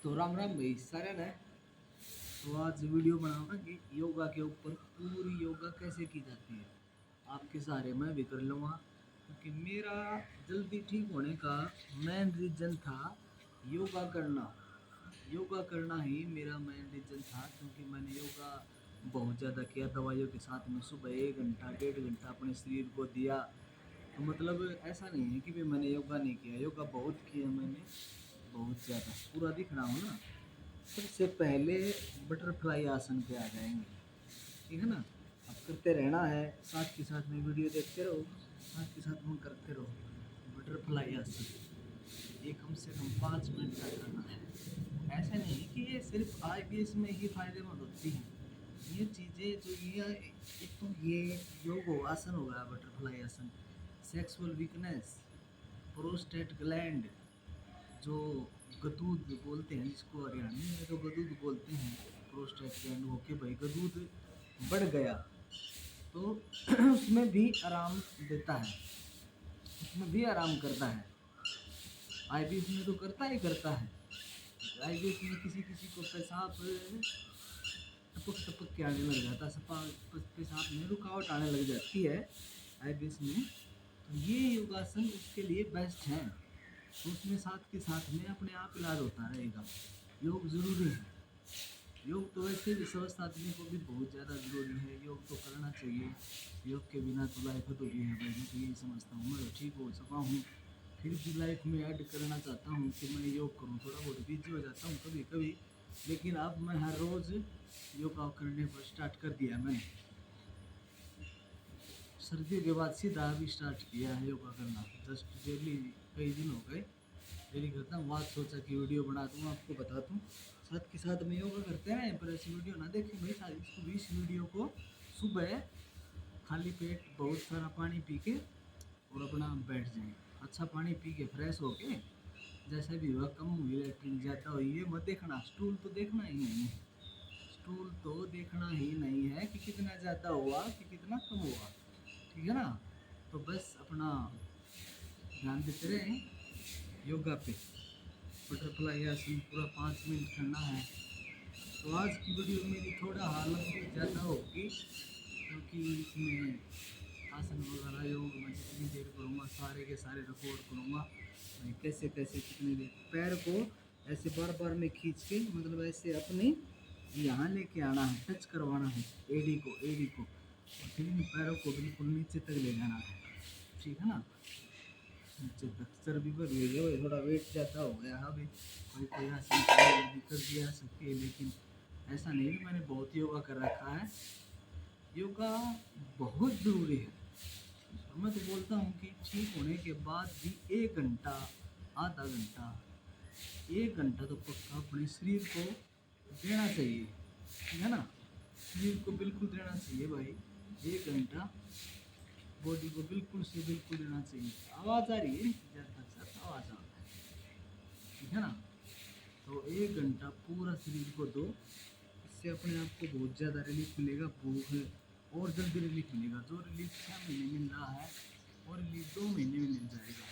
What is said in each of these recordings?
तो राम राम भाई सारे ने। तो आज वीडियो बनाऊंगा कि योगा के ऊपर पूरी योगा कैसे की जाती है। आपके सहारे मैं भी कर लूँगा क्योंकि मेरा जल्दी ठीक होने का मेन रीज़न था योगा करना। योगा करना ही मेरा मेन रीज़न था क्योंकि मैंने योगा बहुत ज़्यादा किया दवाइयों के साथ में। सुबह 1 घंटा 1.5 घंटा अपने शरीर को दिया। तो मतलब ऐसा नहीं है कि भाई मैंने योगा नहीं किया, योगा बहुत किया मैंने, बहुत ज़्यादा। पूरा दिख रहा हूँ ना। सबसे पहले बटरफ्लाई आसन पे आ जाएंगे, ठीक है ना। अब करते रहना है, साथ के साथ में वीडियो देखते रहो, साथ के साथ में करते रहो। बटरफ्लाई आसन ये कम से कम 5 मिनट का करना है। ऐसा नहीं है कि ये सिर्फ आईबीएस में ही फायदेमंद होती हैं ये चीज़ें। जो ये एक तो ये योग आसन हो गया बटरफ्लाई आसन, सेक्सुअल वीकनेस, प्रोस्टेट ग्लैंड, जो गदूद बोलते हैं जिसको हरियाणवी में तो गदूद बोलते हैं, प्रोस्टेट ग्लैंड हो के भाई गदूद बढ़ गया तो उसमें भी आराम देता है, उसमें भी आराम करता है। आईबीएस में तो करता ही करता है। आईबीएस में किसी किसी को पेशाब टपक टपक के आने लग जाता है, पेशाब में रुकावट आने लग जाती है आईबीएस में। तो ये योगासन उसके लिए बेस्ट है। तो उसमें साथ के साथ में अपने आप इलाज होता रहेगा। योग ज़रूरी है। योग तो वैसे भी स्वस्थ आदमी को भी बहुत ज़्यादा ज़रूरी है, योग तो करना चाहिए। योग के बिना तो लाइफ अधूरी है भाई, मैं तो यही समझता हूँ। मैं ठीक हो सका हूँ फिर भी लाइफ में ऐड करना चाहता हूँ कि मैं योग करूँ। थोड़ा बहुत बिजी हो जाता हूँ कभी कभी, लेकिन अब मैं हर रोज़ योगा करने पर स्टार्ट कर दिया मैंने। सर्दियों के बाद सीधा अभी स्टार्ट किया है योगा करना, जस्ट डेली कई दिन हो गए डेली करता हूँ। आज सोचा कि वीडियो बना दूँ आपको बता दूँ, साथ के साथ में योगा करते हैं। पर ऐसी वीडियो ना देखें भाई, सारी इसको 20 वीडियो को सुबह खाली पेट बहुत सारा पानी पी के और अपना बैठ जाएँ। अच्छा पानी पी के फ्रेश होके, जैसे भी हुआ कम हुई लैट्रिन ज़्यादा हुई ये मत देखना, स्टूल तो देखना ही नहीं है। स्टूल तो देखना ही नहीं है कि कितना ज़्यादा हुआ कि कितना कम हुआ, ठीक है ना। तो बस अपना ध्यान देते रहें योगा पे। बटरफ्लाई आसन पूरा 5 मिनट करना है। तो आज की वीडियो मेरी थोड़ा हालत ज़्यादा होगी क्योंकि इसमें आसन वगैरह योग मैं जितनी देर करूँगा सारे के सारे रिकॉर्ड करूँगा। मैं कैसे कैसे कितनी देर पैर को ऐसे बार बार में खींच के, मतलब ऐसे अपने यहाँ लेके आना है, टच करवाना है एड़ी को और फिर इन पैरों को बिल्कुल नीचे तक ले जाना है, ठीक है ना। नीचे तक चर्बी पर ले गया भाई, थोड़ा वेट ज़्यादा हो गया अभी। कोई कोई आसन कर दिया सकती है, लेकिन ऐसा नहीं है। मैंने बहुत योगा कर रखा है। योगा बहुत ज़रूरी है। मैं तो बोलता हूँ कि ठीक होने के बाद भी 1 घंटा, आधा घंटा, 1 घंटा तो पक्का अपने शरीर को देना चाहिए, ठीक है ना। शरीर को बिल्कुल देना चाहिए भाई, 1 घंटा बॉडी को बिल्कुल से बिल्कुल देना चाहिए। आवाज़ आ रही है ज़्यादा आवाज़ आ रहा है, ठीक है ना। तो 1 घंटा पूरा शरीर को दो, इससे अपने आप को बहुत ज़्यादा रिलीफ मिलेगा। भूख और जल्दी रिलीफ मिलेगा। जो रिलीफ 6 महीने मिल रहा है और रिलीफ 2 महीने में मिल जाएगा।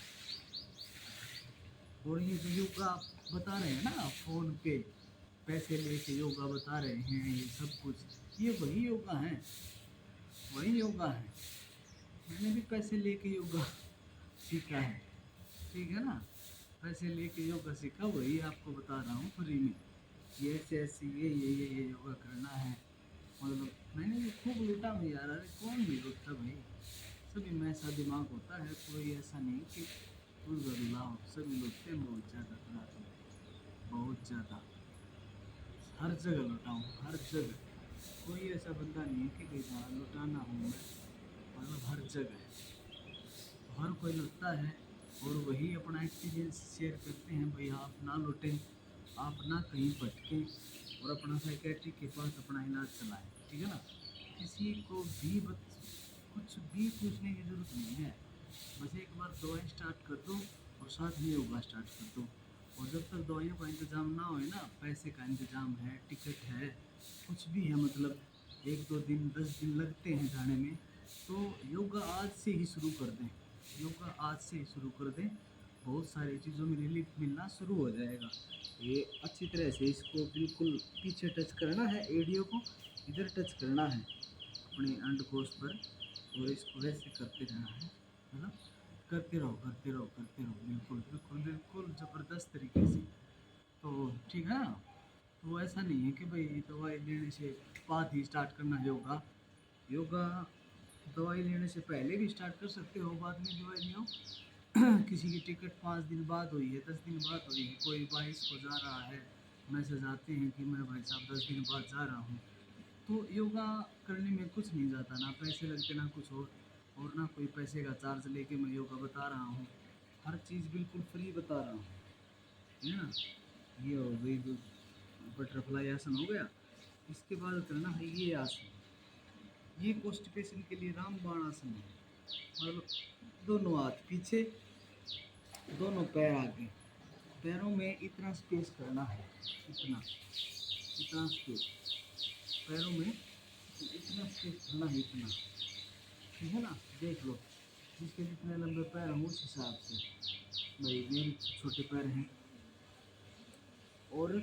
और ये जो योगा बता रहे हैं ना फ़ोन पे, पैसे लेके योगा बता रहे हैं, ये सब कुछ ये वही योगा है, वही योगा है। मैंने भी पैसे लेके योगा सीखा है, ठीक है ना। पैसे लेके योगा सीखा, वही आपको बता रहा हूँ फ्री में। ये ऐसे ऐसे ये योगा करना है। मतलब मैंने भी खूब लूटा भाई यार, अरे कौन नहीं लूटता भाई। सभी में ऐसा दिमाग होता है, कोई ऐसा नहीं कि उल्ला हो। सभी लूटते हैं बहुत ज़्यादा, बहुत ज़्यादा। हर जगह लुटाऊँ, हर जगह। कोई ऐसा बंदा नहीं है कि भाई जहाँ लुटाना हूँ मैं, मतलब हर जगह हर कोई लुटता है। और वही अपना एक्सपीरियंस शेयर करते हैं भाई, आप ना लुटें, आप ना कहीं भटकें और अपना साइकेट्रिक के पास अपना इलाज चलाएं, ठीक है ना। किसी को भी कुछ भी पूछने की ज़रूरत नहीं है। बस एक बार दवाई स्टार्ट कर दो और साथ में योगा स्टार्ट कर दो। और जब तक दवाइयों का इंतज़ाम ना होए ना, पैसे का इंतज़ाम है, टिकट है, कुछ भी है, मतलब 1-2 दिन 10 दिन लगते हैं जाने में, तो योगा आज से ही शुरू कर दें। योगा आज से ही शुरू कर दें बहुत सारी चीज़ों में रिलीफ मिलना शुरू हो जाएगा। ये अच्छी तरह से इसको बिल्कुल पीछे टच करना है, एडियो को इधर टच करना है अपने अंडकोश पर, और इसको वैसे करते रहना है ना, करते रहो करते रहो करते रहो, बिल्कुल बिल्कुल बिल्कुल ज़बरदस्त तरीके से। तो ठीक है ना। तो ऐसा नहीं है कि भाई दवाई लेने से बाद ही स्टार्ट करना है योगा। योगा दवाई लेने से पहले भी स्टार्ट कर सकते हो, बाद में दवाई लो। किसी की टिकट 5 दिन बाद हुई है, 10 दिन बाद हुई है, कोई 22 को जा रहा है, मैसेज आते हैं कि मैं भाई साहब 10 दिन बाद जा रहा हूँ। तो योगा करने में कुछ नहीं जाता, ना पैसे लगते ना कुछ और ना कोई पैसे का चार्ज लेके मैं योगा बता रहा हूँ। हर चीज़ बिल्कुल फ्री बता रहा हूँ, है ना। ये हो गई बटरफ्लाई आसन हो गया। इसके बाद करना है ये आसन। ये कॉन्स्टिपेशन के लिए रामबाण आसन है। मतलब दोनों हाथ पीछे, दोनों पैर आगे, पैरों में इतना स्पेस करना है, इतना इतना स्पेस पैरों में, इतना स्पेस करना है, इतना, ठीक है ना। देख लो जिसके जितने लंबे पैर हों उस हिसाब से। भाई मेरे छोटे पैर हैं। और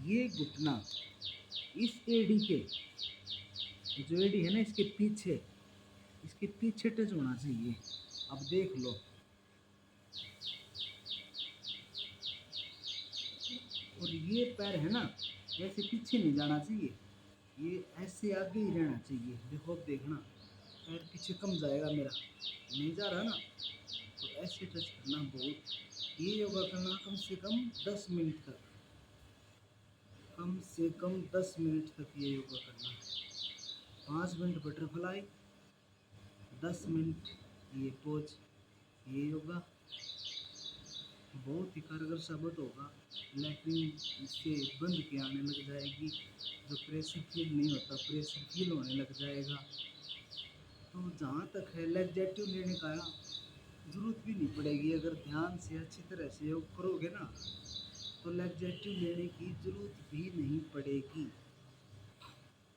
ये घुटना इस एड़ी के, जो एड़ी है ना इसके पीछे टच होना चाहिए। अब देख लो, और ये पैर है ना वैसे पीछे नहीं जाना चाहिए, ये ऐसे आगे ही रहना चाहिए। देखो अब देखना, पैर पीछे कम जाएगा मेरा, नहीं जा रहा ना, तो ऐसे टच करना। बहुत ये योगा करना कम से कम 10 मिनट तक, कम से कम 10 मिनट तक ये योगा करना है। 5 मिनट बटरफ्लाई, 10 मिनट ये पोज, ये योगा बहुत ही कारगर साबित होगा। लैट्रिन इससे बंद के आने लग जाएगी, जो प्रेशर फील नहीं होता प्रेशर फील होने लग जाएगा। तो जहाँ तक है लैक्जेटिव लेने का ज़रूरत भी नहीं पड़ेगी। अगर ध्यान से अच्छी तरह से योग करोगे ना तो लैक्जेटिव लेने की ज़रूरत भी नहीं पड़ेगी।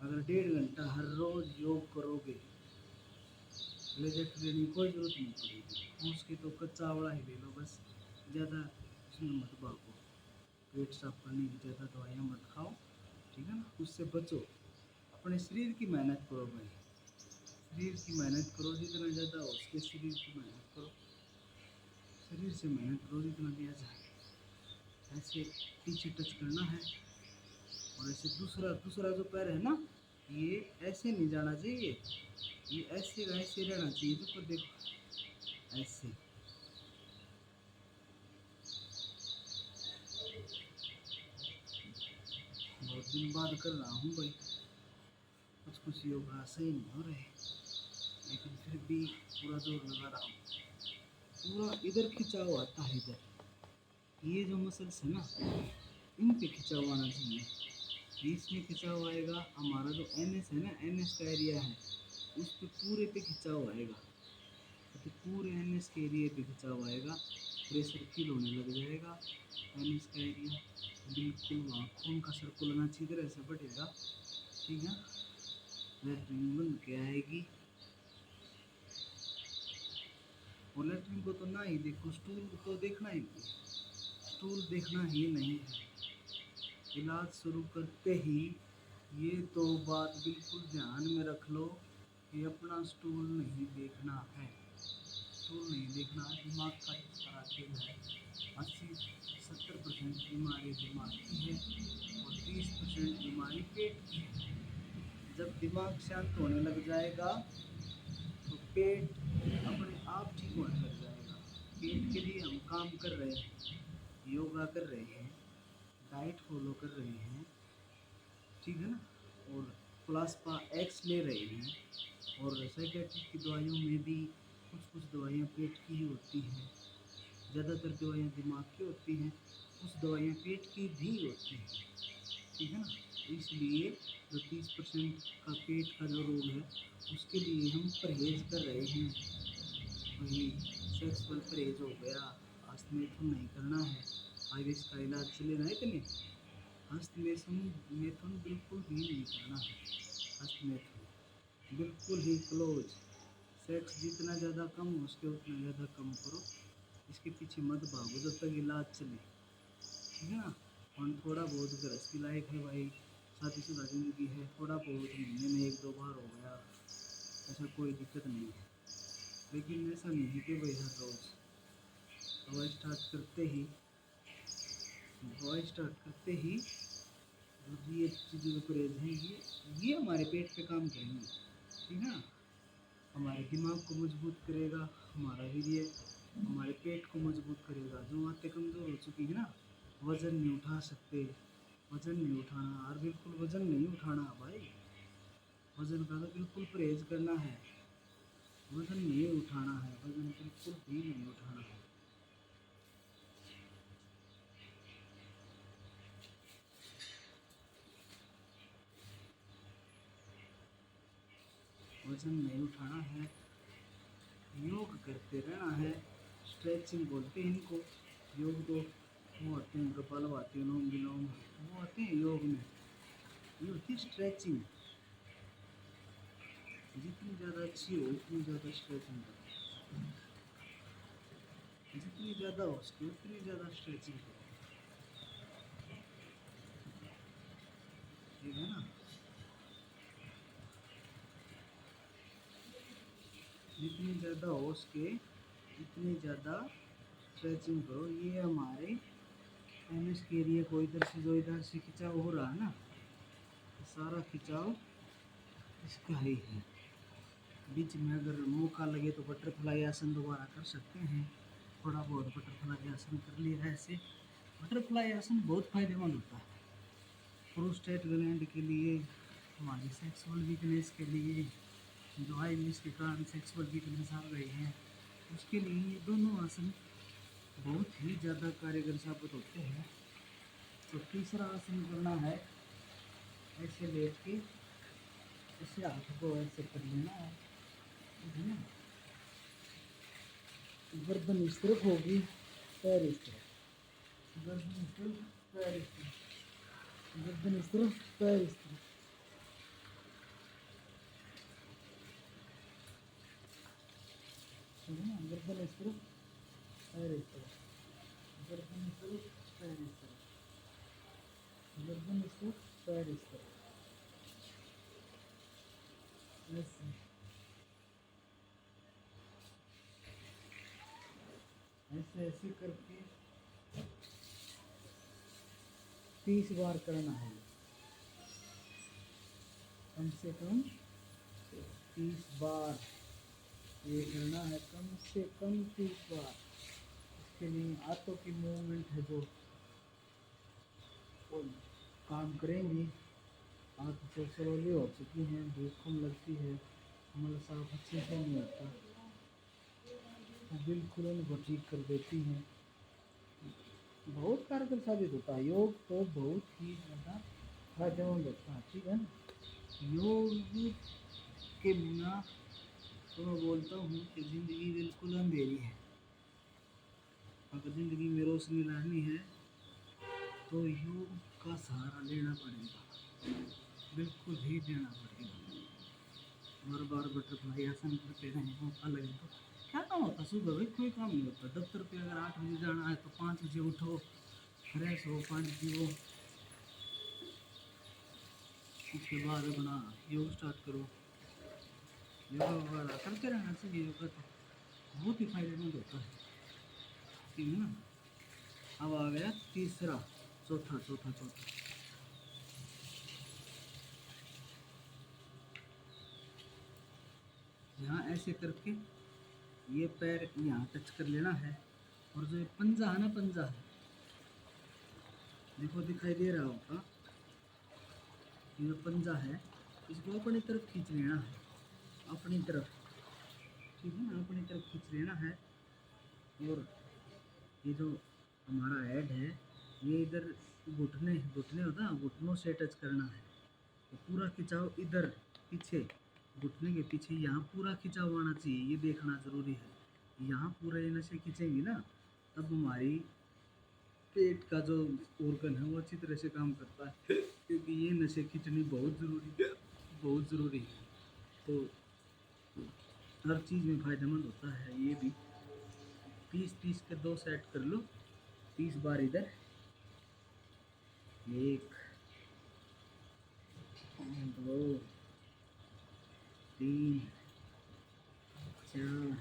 अगर 1.5 घंटा हर रोज़ योग करोगे लैक्जेटिव लेने की कोई ज़रूरत नहीं पड़ेगी। उसकी तो कच्चा आवड़ा ही ले लो बस, ज़्यादा उसमें मत भागो, पेट साफ करने की ज़्यादा दवाइयाँ मत खाओ, ठीक है ना। उससे बचो, अपने शरीर की मेहनत करो भाई, शरीर की मेहनत करो जितना ज़्यादा हो उसके, शरीर की मेहनत करो, शरीर से मेहनत करो जितना दिया जाए। ऐसे पीछे टच करना है। और ऐसे दूसरा दूसरा जो पैर है ना ये ऐसे नहीं जाना चाहिए, ये ऐसे ऐसे रहना चाहिए। तो देखो ऐसे, बहुत दिन बाद कर रहा हूँ भाई, कुछ कुछ योगा सही नहीं हो रहे, लेकिन फिर भी पूरा जोर लगा रहा हूँ। पूरा इधर खिंचाव आता है, इधर ये जो मसल्स है ना इन पे खिंचाव आना चाहिए। बीच में खिंचाव आएगा, हमारा जो एनएस है ना, एनएस का एरिया है उस पे पूरे पे खिंचाव आएगा, तो पूरे एनएस के एरिया पे खिंचाव आएगा, प्रेशर फील होने लग जाएगा। एनएस का एरिया बिल्कुल वहाँ खून का सर्कुलेशन अच्छी तरह से बढ़ेगा, ठीक है। लैट्रिन बन के आएगी, और लैट्रिन को तो ना ही देखो, स्टूल तो देखना ही नहीं, स्टूल देखना ही नहीं है। इलाज शुरू करते ही ये तो बात बिल्कुल ध्यान में रख लो कि अपना स्टूल नहीं देखना है, स्टूल नहीं देखना है। दिमाग का इस तरह खेल है। 80-70% बीमारी दिमाग की है और 30% बीमारी पेट की है। जब दिमाग शांत होने लग जाएगा तो पेट अपने आप ठीक होने लग जाएगा। पेट के लिए हम काम कर रहे हैं, योगा कर रहे हैं, डाइट फॉलो कर रहे हैं, ठीक है ना, और प्लास्पा एक्स ले रहे हैं। और साइकेट्रिक की दवाइयों में भी कुछ कुछ दवाइयाँ पेट की ही होती हैं, ज़्यादातर दवाइयाँ दिमाग की होती हैं, कुछ दवाइयाँ पेट की भी होती हैं, ठीक है ना। इसलिए जो 30% का पेट का जो रोग है उसके लिए हम परहेज़ कर रहे हैं। वही सेक्सुअल परहेज हो गया, हस्तमैथुन नहीं करना है, आयुष का इलाज चले ना इतने, हस्तमैथुन मैथुन बिल्कुल भी नहीं करना है। हस्तमैथुन बिल्कुल ही क्लोज, सेक्स जितना ज़्यादा कम हो उसके उतना ज़्यादा कम करो, इसके पीछे मत भागो जब तक इलाज चले, ठीक है ना। और थोड़ा बहुत गृहस्थी लायक है भाई, शादीशुदा ज़िंदगी है, थोड़ा बहुत महीने में एक दो बार हो गया, ऐसा कोई दिक्कत नहीं है। लेकिन ऐसा नहीं है कि भाई हर रोज़ दवाई स्टार्ट करते ही और ये चीज़ों का परहेज है, ये हमारे पेट पे काम करेंगे, ठीक है ना। हमारे दिमाग को मजबूत करेगा, हमारा वीर्य हमारे पेट को मजबूत करेगा। जो आंतें कमज़ोर हो चुकी है ना, वज़न नहीं उठा सकते, वज़न नहीं उठाना, और बिल्कुल वज़न नहीं उठाना भाई, वज़न का तो बिल्कुल परहेज करना है, वज़न नहीं उठाना है, वज़न बिल्कुल भी नहीं उठाना है। वज़न नहीं उठाना है, योग करते रहना है। स्ट्रेचिंग बोलते हैं इनको, योग तो वो आते हैं कपालभाति, अनुलोम विलोम, वो आते हैं योग में। ये होती है स्ट्रेचिंग, जितनी ज़्यादा अच्छी हो उतनी ज़्यादा स्ट्रेचिंग करो, जितनी ज़्यादा हो सके उतनी ज़्यादा स्ट्रेचिंग करो, ठीक है ना। जितनी ज़्यादा हो सके उतनी ज़्यादा स्ट्रेचिंग करो। ये हमारे एमएस के एरिया को इधर से जो इधर से खिंचाव हो रहा है ना, सारा खिंचाव इसका ही है। बीच में अगर मौका लगे तो बटरफ्लाई आसन दोबारा कर सकते हैं, थोड़ा बहुत बटरफ्लाई आसन कर लिया ऐसे। बटरफ्लाई आसन बहुत फायदेमंद होता है प्रोस्टेट ग्लैंड के लिए, हमारी सेक्सुअल वीकनेस के लिए, जो आईविस के कारण सेक्सुअल वीकनेस आ गई है उसके लिए ये दोनों आसन बहुत ही ज़्यादा कारगर साबित होते हैं। तो तीसरा आसन करना है, ऐसे लेट के ऐसे हाथ को ऐसे कर लेना है, ठीक है ना। गर्दन इस तरफ होगी, पैर इस तरफ, गर्दन इस तरफ, पैर इस तरफ, गर्दन इस तरफ, पैर इस तरफ, ठीक है ना। गर्दन इस तरफ, पैर इस तरफ, गर्दन इस तरफ, पैर इस तरफ, गर्दन इस तरफ, पैर इस तरफ, ऐसे ऐसे ऐसे करके 30 बार करना है, कम से कम 30 बार ये करना है, कम से कम 30 बार। इसके लिए हाथों की मूवमेंट है जो वो काम करेंगी। हाथ तो स्लोली हो चुकी हैं, भूख कम लगती है, मल साफ अच्छे से नहीं होता, तो बिल्कुल उनको ठीक कर देती हैं। बहुत कारगर साबित होता है योग, तो बहुत ही ज़्यादा फायदेमंद होता है, ठीक है ना। योग के बिना तो मैं बोलता हूँ कि ज़िंदगी बिल्कुल अंधेरी है। अगर ज़िंदगी में रोशनी लानी है तो योग का सहारा लेना पड़ेगा, बिल्कुल ही लेना पड़ेगा। बार बार बटरफ्लाई आसन करते रहें, मौका लगे तो क्या काम होता है सुबह भाई, कोई काम नहीं होता। दफ्तर पे अगर 8 बजे जाना है तो 5 बजे उठो, फ्रेश हो, पानी पियो, उसके बाद अपना योग स्टार्ट करो। योगा वगैरह करते रहना चाहिए, योगा तो बहुत ही फायदेमंद होता है, ठीक है ना। अब आ गया तीसरा, चौथा चौथा चौथा, यहाँ ऐसे करके ये पैर यहाँ टच कर लेना है, और जो ये पंजा है ना, पंजा है, देखो दिखाई दे रहा होगा, ये जो पंजा है इसको अपनी तरफ खींच लेना है, अपनी तरफ, ठीक है ना, अपनी तरफ खींच लेना है। और ये जो हमारा हेड है ये इधर घुटने घुटने होता है, घुटनों से टच करना है, तो पूरा खिंचाव इधर पीछे, घुटने के पीछे यहाँ पूरा खिंचाव आना चाहिए, ये देखना ज़रूरी है। यहाँ पूरा ये नसें खींचेंगी ना, तब हमारी पेट का जो ऑर्गन है वो अच्छी तरह से काम करता है, क्योंकि ये नसें खींचनी बहुत ज़रूरी है, बहुत ज़रूरी है। तो हर चीज़ में फ़ायदेमंद होता है ये भी। 30 के 2 सेट कर लो। 30 बार इधर, 1 2 3 4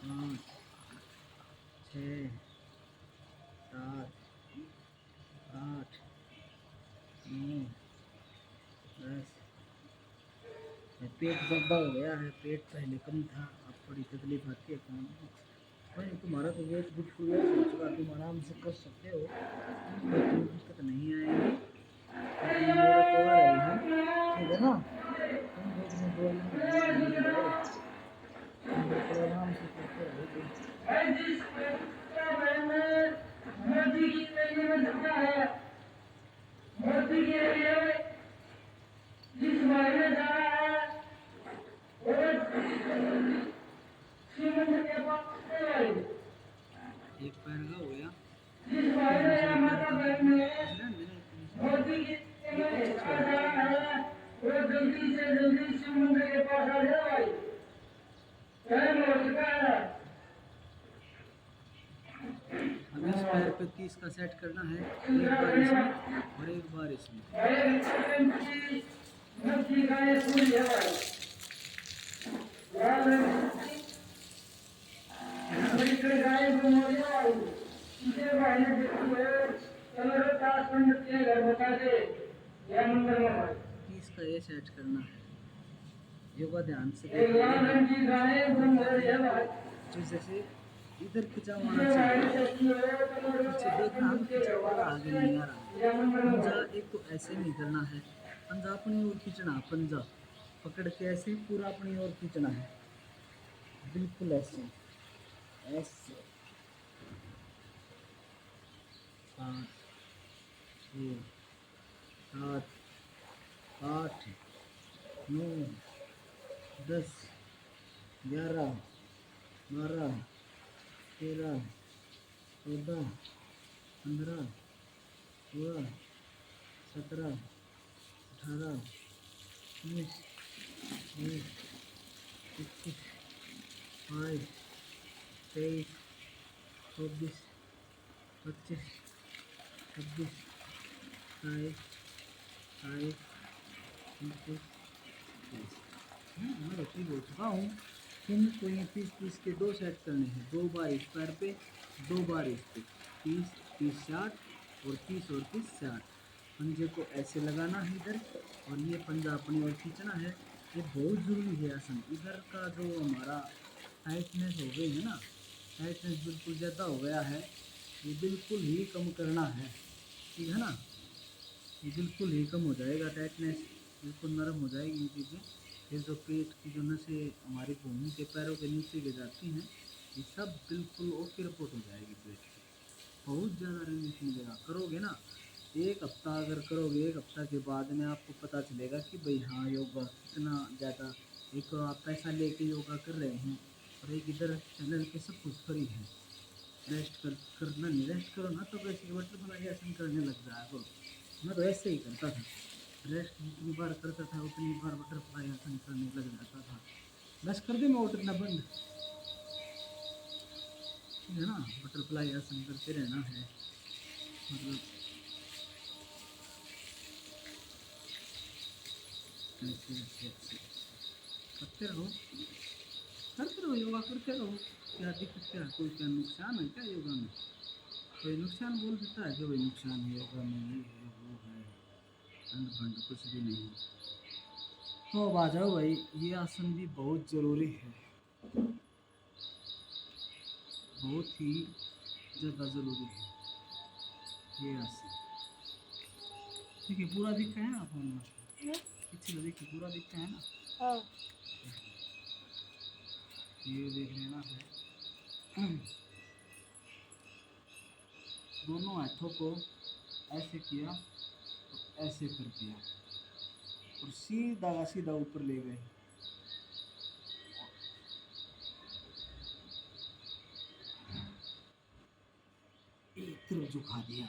5 6 7 8 9 10। पेट ज़्यादा हो गया है, पेट पहले कम था, अब थोड़ी तकलीफ आती है काम में। भाई तुम्हारा तो वेट बिल्कुल हो चुका, तुम आराम से कर सकते हो, कोई दिक्कत नहीं आएगी। तुम मेरा तो आ रही है, ठीक है ना? तुम वेट में प्रॉब्लम नहीं है, तुम बिल्कुल आराम से करते रहोगे। एक पैर का हो गया, अब इस पैर पे 30 का सेट करना है, एक बार इसमें और एक बार इसमें। इसका ये सेट करना है, योगा ध्यान से जैसे इधर खिंचा होना चाहिए, पीछे देखना, खिंचा हुआ आगे नहीं आ रहा। पंजा एक तो ऐसे नहीं करना है, पंजा अपनी ओर खींचना, पंजा पकड़ के ऐसे पूरा अपनी ओर खींचना है, बिल्कुल ऐसे ऐसे। 5 6 7 8 9 10 11 12 13 14 15 16 17 18 19 20 21 22 23 24 25 26 27 28 29 30। मैं ठीक हो चुका हूँ। तुमको ये 30 के 2 सेट करने हैं, 2 बार इस पैर पे, 2 बार इस पे, 30 30 60 और 30 और 30 60। पंजे को ऐसे लगाना है इधर, और ये पंजा अपनी ओर खींचना है। ये बहुत ज़रूरी है आसन। इधर का जो हमारा टाइटनेस हो गई है ना, टाइटनेस बिल्कुल ज़्यादा हो गया है, ये बिल्कुल ही कम करना है, ठीक है ना? ये बिल्कुल ही कम हो जाएगा, टाइटनेस बिल्कुल नरम हो जाएगी ये चीज़ें। ये जो पेट की जो नसें हमारी भूमि के पैरों के नीचे के जाती हैं, ये सब बिल्कुल ओके रिपोर्ट हो जाएगी पेट की। बहुत ज़्यादा रिलीफ मिलेगा, करोगे ना 1 हफ्ता अगर करोगे, 1 हफ्ता के बाद में आपको पता चलेगा कि भाई हाँ योगा कितना ज़्यादा। एक तो आप पैसा लेके योगा कर रहे हैं, और एक इधर चैनल पे सब कुछ फ्री है। करना नहीं, रेस्ट करो ना, तो वैसे बटरफ्लाई आसन करने लग जाया करो। मैं तो ऐसे ही करता था, रेस्ट जितनी बार करता था उतनी बार बटरफ्लाई आसन करने लग जाता था। बस कर दे मैं उठना बंद, ठीक है ना? बटरफ्लाई आसन करते रहना है, मतलब ऐसे करते रहो, योगा करते रहो। क्या दिक्कत, क्या कोई क्या नुकसान है क्या योगा में? कोई नुकसान बोल देता है कि भाई नुकसान है योगा में, ये है वो है, अंड फंड कुछ भी नहीं। तो अब आ जाओ भाई, ये आसन भी बहुत ज़रूरी है, बहुत ही ज़्यादा ज़रूरी है ये आसन। देखिए पूरा दिखता है ना फोन में, पीछे का देखिए पूरा दिखता है ना। हाँ। ये देख लेना है। दोनों हाथों को ऐसे किया और ऐसे कर दिया, और सीधा का सीधा ऊपर ले गए। एक तरफ झुका दिया,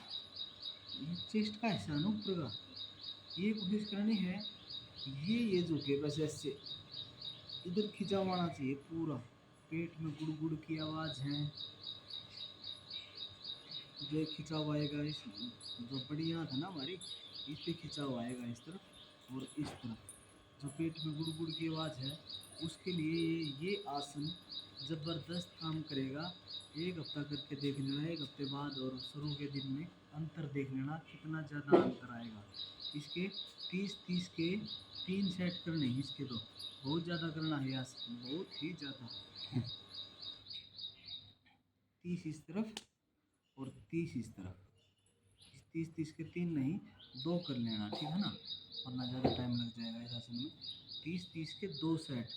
ये चेस्ट का हिस्सा ना ऊपर का, ये कोशिश करनी है ये झुके, बस ऐसे इधर खिंचा होना चाहिए पूरा, पेट में गुड़ की आवाज़ है, जो खिंचाव आएगा इस जो बड़ी आँत है ना हमारी, इस पे खिंचाव आएगा इस तरफ और इस तरफ। जो पेट में गुड़ की आवाज़ है उसके लिए ये आसन ज़बरदस्त काम करेगा। एक हफ्ता करके देख लेना, एक हफ्ते बाद और शुरू के दिन में अंतर देख लेना कितना ज़्यादा अंतर आएगा। इसके 30 के 3 सेट करने हैं, इसके तो बहुत ज़्यादा करना है आसन, बहुत ही ज़्यादा। 30 इस तरफ और 30 इस तरफ। 30 के 3 नहीं 2 कर लेना, ठीक है ना, वरना ज़्यादा टाइम लग जाएगा इस आसन में। 30 के 2 सेट।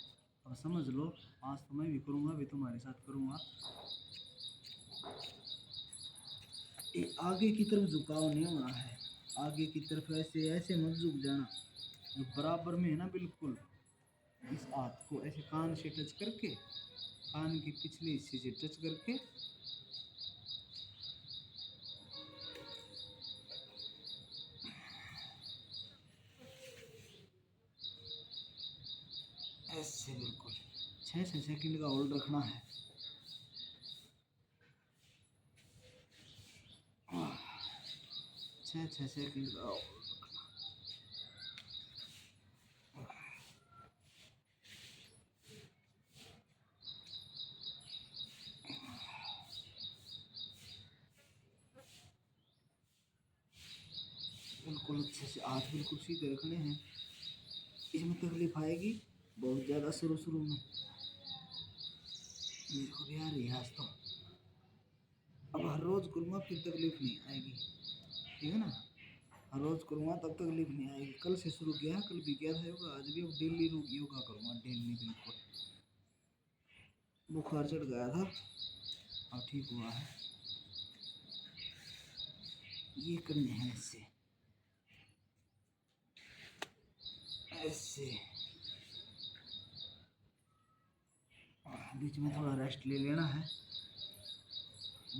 अब समझ लो, आज तो मैं भी करूँगा, भी तुम्हारे साथ करूँगा। ये आगे की तरफ झुकाव नहीं होना है, आगे की तरफ ऐसे ऐसे मत झुक जाना, जो बराबर में है ना बिल्कुल। इस हाथ को ऐसे कान से टच करके, कान के पिछले हिस्से से टच करके ऐसे बिल्कुल 6 सेकंड का होल्ड रखना है। 6 सेकंड का होल्ड रखना। बिल्कुल अच्छे से हाथ बिल्कुल सीधे रखने हैं। इसमें तकलीफ आएगी बहुत ज़्यादा शुरू में, मेरे को भी आ रही है आज तो। अब हर रोज़ करूँगा फिर तकलीफ नहीं आएगी, ठीक है ना। हर रोज़ करूँगा तब तकलीफ नहीं आएगी। कल से शुरू किया, कल भी किया था योगा, आज भी अब डेली योगा करूँगा, डेली बिल्कुल। बुखार चढ़ गया था, अब ठीक हुआ है। ये करने हैं ऐसे ऐसे, बीच में थोड़ा रेस्ट ले लेना है,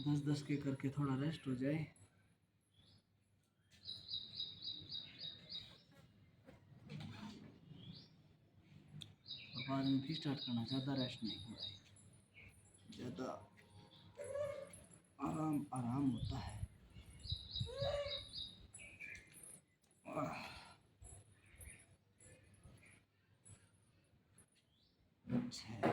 10 के करके थोड़ा रेस्ट हो जाए। और बाद में फिर स्टार्ट करना, ज़्यादा रेस्ट नहीं हो रहा है, ज़्यादा आराम होता है। अच्छा,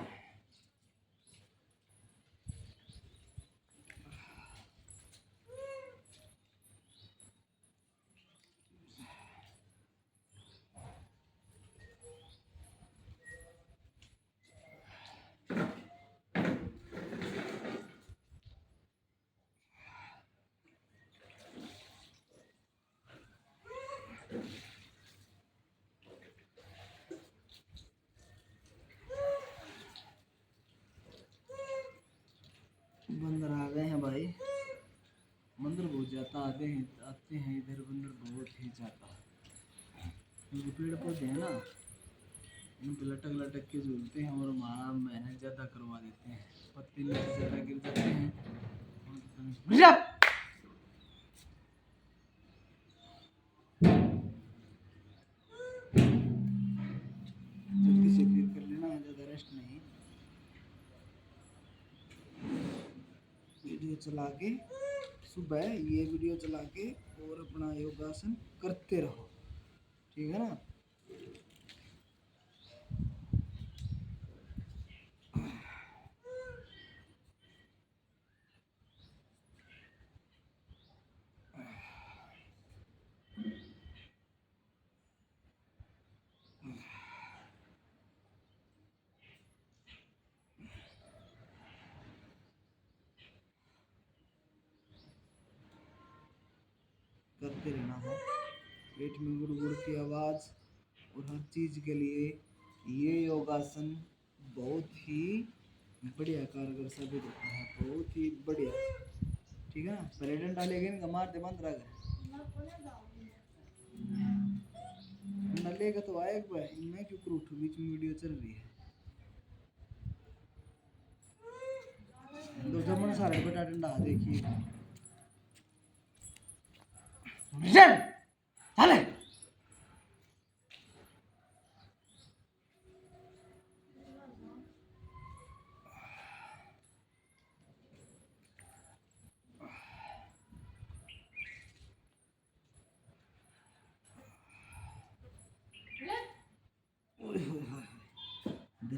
बंदर आ गए हैं भाई, बंदर बहुत ज़्यादा आते हैं इधर, बंदर बहुत ही ज़्यादा। क्योंकि पेड़ पौधे हैं ना, इन पर लटक के झूलते हैं और हमारा मेहनत ज़्यादा करवा देते हैं, पत्ते नीचे ज़्यादा गिर जाते हैं। जल्दी से फिर कर लेना है, ज़्यादा रेस्ट नहीं। वीडियो चला के सुबह ये वीडियो चला के और अपना योगासन करते रहो, ठीक है ना। करते रहना है। पेट में गुड़ की आवाज़ और हर चीज़ के लिए ये योगासन बहुत ही बढ़िया कारगर साबित होता है, बहुत ही बढ़िया, ठीक है ना। प्रेजेंट डालेंगे इनका मारते बंद रह गए तो आए मैं क्यों कर उठू, बीच में वीडियो चल रही है। दो जमन सारे बटा डंडा देखिए चले।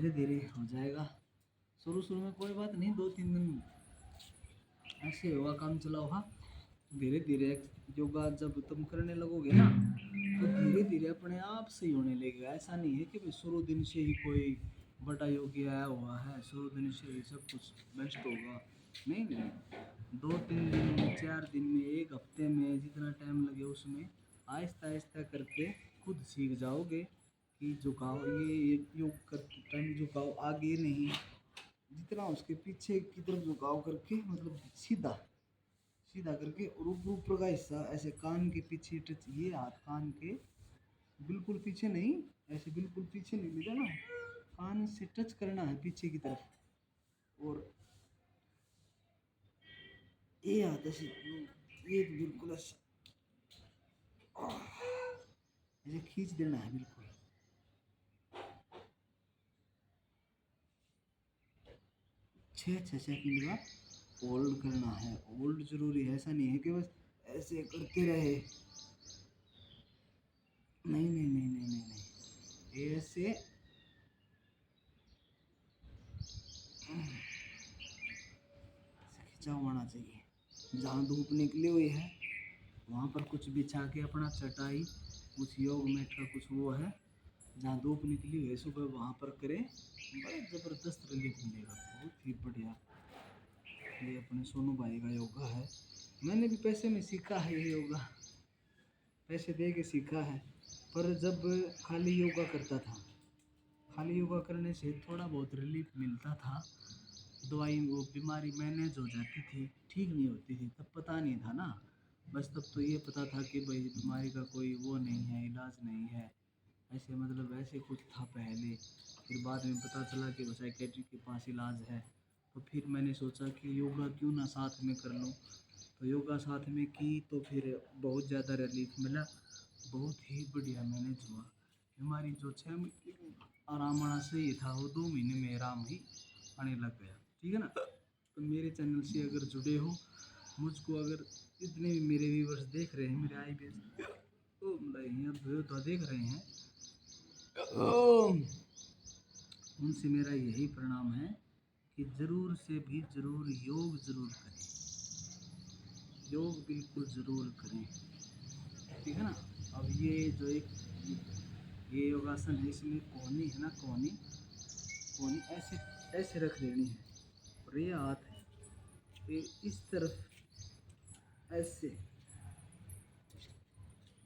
धीरे धीरे हो जाएगा। शुरू शुरू में कोई बात नहीं, 2-3 दिन ऐसे होगा, काम चला होगा। धीरे धीरे योगा जब तुम करने लगोगे ना, तो धीरे धीरे अपने आप से ही होने लगेगा। ऐसा नहीं है कि भाई शुरू दिन से ही कोई बड़ा योगी आया हुआ है, शुरू दिन से ही सब कुछ बेस्ट होगा। नहीं नहीं, 2-3 दिन, 4 दिन में, 1 हफ्ते में, जितना टाइम लगे उसमें आहिस्ता आहिस्ता करके खुद सीख जाओगे कि झुकाव, ये योग करते टाइम झुकाव आगे नहीं, जितना उसके पीछे की तरफ झुकाव करके, मतलब सीधा सीधा करके, और ऊपर का हिस्सा ऐसे कान के पीछे टच, ये हाथ कान के बिल्कुल पीछे नहीं, ऐसे बिल्कुल पीछे नहीं ले जाना, कान से टच करना है पीछे की तरफ, और ये हाथ ऐसे, ये बिल्कुल ऐसे ऐसे खींच देना है बिल्कुल। 6 सेकंड का होल्ड करना है। होल्ड जरूरी है, ऐसा नहीं है कि बस ऐसे करते रहे। नहीं नहीं नहीं नहीं नहीं नहीं, ऐसे खिंचाव होना चाहिए। जहाँ धूप निकली हुई है वहाँ पर कुछ बिछा के अपना चटाई, कुछ योग मैट का कुछ वो है, जहाँ धूप निकली हुई है सुबह वहाँ पर करें, बड़ा ज़बरदस्त रिलीफ मिलेगा, बहुत ही बढ़िया। ये अपने सोनू भाई का योगा है, मैंने भी पैसे में सीखा है ये योगा, पैसे दे के सीखा है। पर जब खाली योगा करता था, खाली योगा करने से थोड़ा बहुत रिलीफ मिलता था, दवाई वो बीमारी मैनेज हो जाती थी, ठीक नहीं होती थी, तब पता नहीं था ना। बस तब तो ये पता था कि भाई बीमारी का कोई वो नहीं है, इलाज नहीं है, ऐसे मतलब ऐसे कुछ था पहले। फिर बाद में पता चला कि वो साइकेट्रिक के पास इलाज है, तो फिर मैंने सोचा कि योगा क्यों ना साथ में कर लूँ। तो योगा साथ में की तो फिर बहुत ज़्यादा रिलीफ मिला, बहुत ही बढ़िया मैनेज हुआ। बीमारी जो 6 महीने में आराम आना सही था, वो 2 महीने में आराम ही आने लग गया। ठीक है ना। तो मेरे चैनल से अगर जुड़े हो, मुझको अगर इतने भी मेरे व्यूवर्स देख रहे हैं, मेरे आई बी तो देख रहे हैं, उनसे मेरा यही प्रणाम है कि ज़रूर से भी ज़रूर योग ज़रूर करें, योग बिल्कुल ज़रूर करें। ठीक है ना। अब ये जो एक ये योगासन है, इसमें कोहनी है ना, कोहनी कोहनी ऐसे ऐसे रख देनी है, और ये हाथ है, ये इस तरफ ऐसे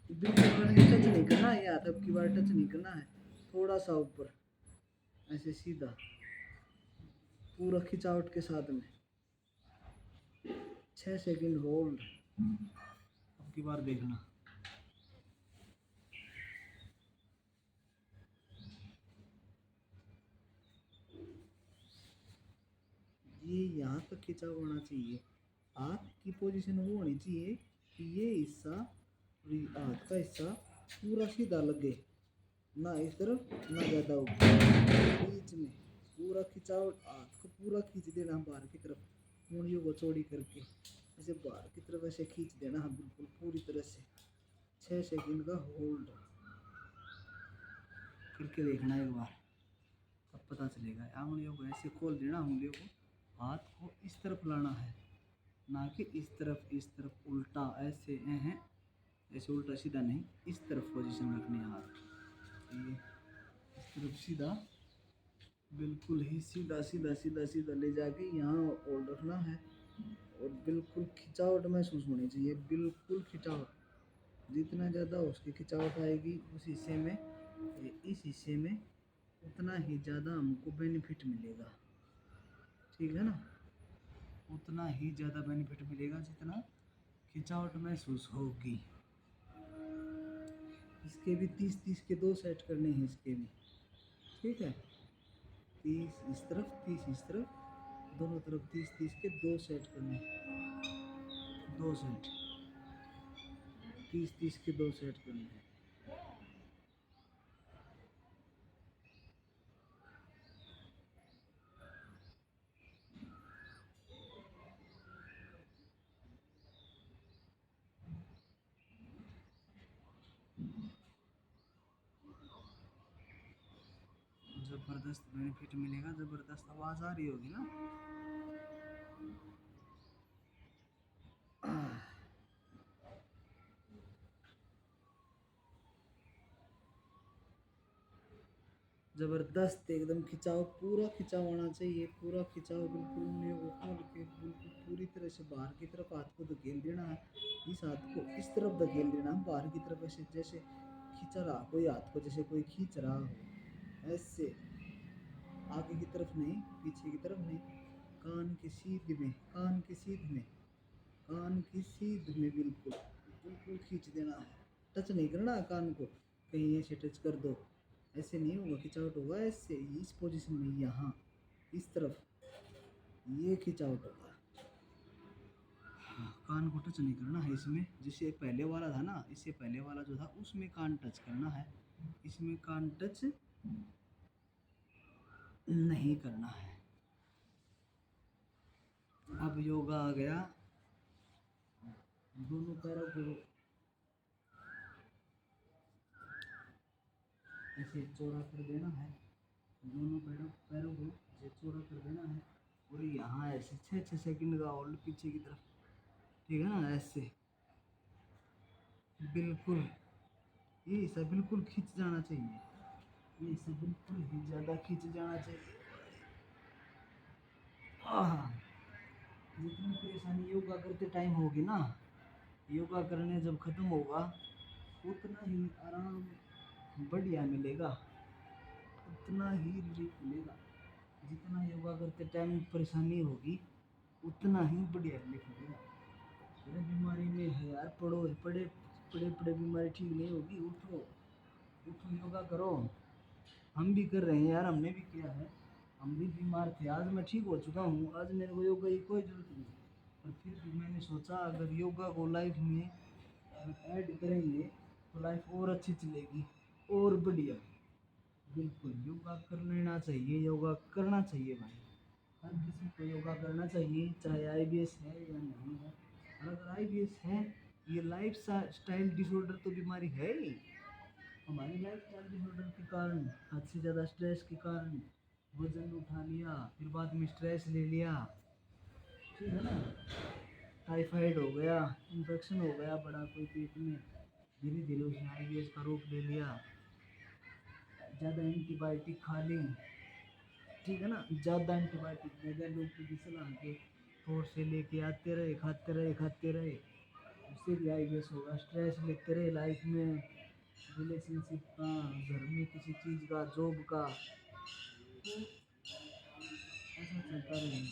बिल्कुल टच नहीं करना, ये हाथ अब की बार टच नहीं करना है, थोड़ा सा ऊपर ऐसे सीधा, पूरा खिंचावट के साथ में 6 सेकंड होल्ड। अब की बार देखना, ये यहाँ तक खिंचाव होना चाहिए, हाथ की पोजीशन वो होनी चाहिए कि ये हिस्सा और ये हाथ का हिस्सा पूरा सीधा लगे, ना इस तरफ ना ज़्यादा ऊपर, बीच में पूरा खिंचाव, हाथ को पूरा खींच देना बाहर की तरफ, मुड़ियों को चौड़ी करके ऐसे बाहर की तरफ ऐसे खींच देना है बिल्कुल पूरी तरह से। 6 सेकंड का होल्ड करके देखना एक बार, तब पता चलेगा। उंगलियों को ऐसे खोल देना, उंगलियों को, हाथ को इस तरफ लाना है, ना कि इस तरफ उल्टा ऐसे हैं, ऐसे उल्टा सीधा नहीं, इस तरफ पोजीशन रखनी है हाथ, ये इस तरफ सीधा, बिल्कुल ही सीधा सीधा सीधा सीधा ले जाके यहाँ होल्ड रखना है, और बिल्कुल खिंचावट महसूस होनी चाहिए, बिल्कुल खिंचावट, जितना ज़्यादा उसकी खिंचावट आएगी उस हिस्से में, इस हिस्से में उतना ही ज़्यादा हमको बेनिफिट मिलेगा। ठीक है ना, उतना ही ज़्यादा बेनिफिट मिलेगा जितना खिंचावट महसूस होगी। इसके भी 30-30 के 2 सेट करने हैं, इसके भी ठीक है, 30 इस तरफ 30 इस तरफ, दोनों तरफ 30-30 के 2 सेट करने हैं, 2 सेट, 30-30 के 2 सेट करने हैं। जब ज़बरदस्त बेनिफिट मिलेगा, ज़बरदस्त आवाज़ आ रही होगी ना। ज़बरदस्त एकदम खिंचाव, पूरा खिंचाव आना चाहिए, पूरा खिंचाव, बिल्कुल उंगलियों को खोल के बिल्कुल पूरी तरह से बाहर की तरफ हाथ को धकेल देना है। इस हाथ को इस तरफ धकेल देना है बाहर की तरफ, ऐसे जैसे खींचा रहा कोई हाथ को, जैसे कोई खींच रहा हो ऐसे, आगे की तरफ नहीं, पीछे की तरफ नहीं, कान की सीध में, कान की सीध में, कान की सीध में बिल्कुल बिल्कुल खींच देना है। टच नहीं करना कान को, कहीं ऐसे टच कर दो, ऐसे नहीं होगा, खिंचावट होगा ऐसे, इस पोजीशन में, यहाँ इस तरफ, ये खिंचावट होगा। हाँ, कान को टच नहीं करना है इसमें, जिससे पहले वाला था ना, इससे पहले वाला जो था उसमें कान टच करना है, इसमें कान टच नहीं करना है। अब योगा आ गया, दोनों पैरों को ऐसे चौड़ा कर देना है, दोनों पैरों को ऐसे चौड़ा कर देना है, और यहाँ ऐसे 6 सेकंड का होल्ड पीछे की तरफ, ठीक है ना, ऐसे बिल्कुल, ये हिस्सा बिल्कुल खींच जाना चाहिए, ये हिस्सा बिल्कुल ही ज़्यादा खींच जाना चाहिए। हाँ, जितनी परेशानी योगा करते टाइम होगी ना, योगा करने जब ख़त्म होगा उतना ही आराम बढ़िया मिलेगा, उतना ही रिलीफ मिलेगा। जितना योगा करते टाइम परेशानी होगी उतना ही बढ़िया रिलीफ मिलेगा। अरे बीमारी में है यार, पड़े पड़े बीमारी ठीक नहीं होगी, उठो उठो, योगा करो। हम भी कर रहे हैं यार, हमने भी किया है, हम भी बीमार थे, आज मैं ठीक हो चुका हूँ, आज मेरे को योगा की कोई ज़रूरत नहीं। पर फिर भी मैंने सोचा अगर योगा को लाइफ में ऐड करेंगे तो लाइफ और अच्छी चलेगी और बढ़िया। बिल्कुल योगा कर लेना चाहिए, योगा करना चाहिए भाई, हर किसी को योगा करना चाहिए, चाहे आईबीएस है या नहीं है। और अगर आईबीएस है, ये लाइफ स्टाइल डिसऑर्डर तो बीमारी है ही, हमारी लाइफ स्टाइल डिसऑर्डर के कारण, हद से ज़्यादा स्ट्रेस के कारण वजन उठा लिया, फिर बाद में स्ट्रेस ले लिया, ठीक है ना, टाइफाइड हो गया, इन्फेक्शन हो गया बड़ा कोई पेट में, धीरे धीरे उसने आईबीएस का रूप ले लिया, ज़्यादा एंटीबायोटिक खा ली, ठीक है ना, ज़्यादा एंटीबायोटिक ज़्यादा डॉक्टर की सलाह के फोर्स से लेके आते रहे, खाते रहे, उससे भी आईबीएस होगा। स्ट्रेस लेते रहे लाइफ में, रिलेशनशिप का, घर में किसी चीज़ का, जॉब का, तो ऐसा चलता रहेगा,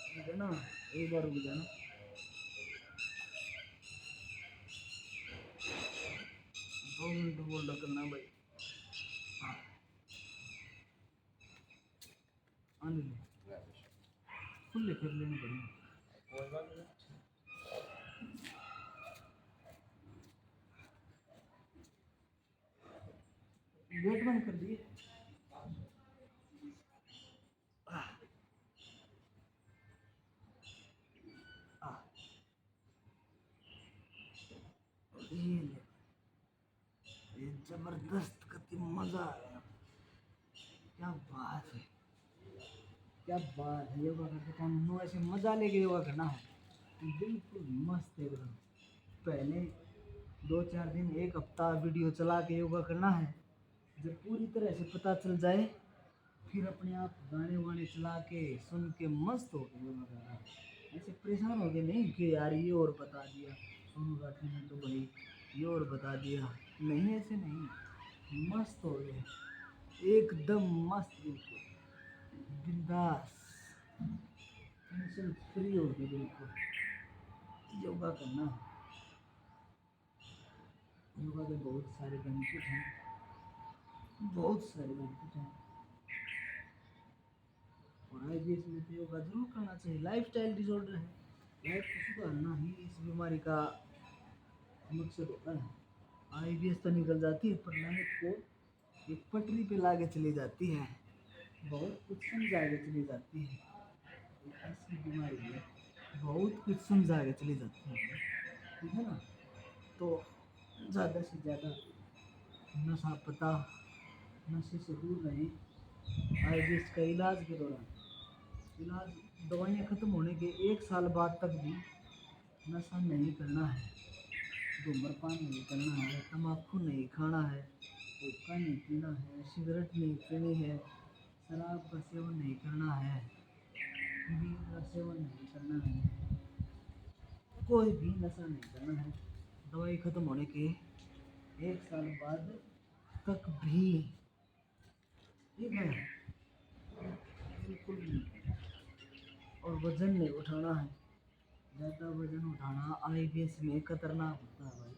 ठीक है ना। एक बार रुक जाना, 2 मिनट होल्ड करना भाई। हाँ, आने ले, खुले कर लेने पड़ेंगे, गेट बंद कर दिए। ये ले, ये जबरदस्त गति, मजा आया, क्या बात है, क्या बात है। योगा करते टाइम नो ऐसे मजा लेके योगा करना है, बिल्कुल मस्त एकदम। पहले 2-4 दिन, एक हफ्ता वीडियो चला के योगा करना है, जब पूरी तरह से पता चल जाए फिर अपने आप गाने वाने चला के सुन के मस्त हो के योगा करना है। ऐसे परेशान हो गए नहीं कि यार ये और बता दिया, सोनू राठी ने तो भाई ये और बता दिया, नहीं ऐसे नहीं, मस्त हो गए एकदम मस्त, बिल्कुल बिंदास, टेंशन फ्री हो गए बिल्कुल। योगा करना, योगा के बहुत सारे बेनिफिट हैं, बहुत सारे बेनिफिट हैं, और आईबीएस में तो योगा जरूर करना चाहिए, लाइफ स्टाइल डिसऑर्डर है, लाइफ को सुधारना ही इस बीमारी का मकसद होता है। आईबीएस तो निकल जाती है पर लाइफ को एक पटरी पे लाके चली जाती है, बहुत कुछ समझा के चली जाती है, एक ऐसी बीमारी है बहुत कुछ समझा के चली जाती है, ठीक है ना। तो ज़्यादा से ज़्यादा नशा पता नशे से दूर रहें। आईबीएस का इलाज के दौरान, इलाज दवाइयाँ ख़त्म होने के 1 साल बाद तक भी नशा नहीं करना है, धूम्रपान नहीं करना है, तम्बाकू नहीं खाना है, हुक्का नहीं पीना है, सिगरेट नहीं पीनी है, शराब का सेवन नहीं करना है, बीड़ी का सेवन नहीं करना है, कोई भी नशा नहीं करना है। दवाई ख़त्म होने के 1 साल बाद तक भी, ठीक है, बिल्कुल नहीं। और वज़न नहीं उठाना है, ज़्यादा वज़न उठाना आईबीएस में खतरनाक होता है भाई।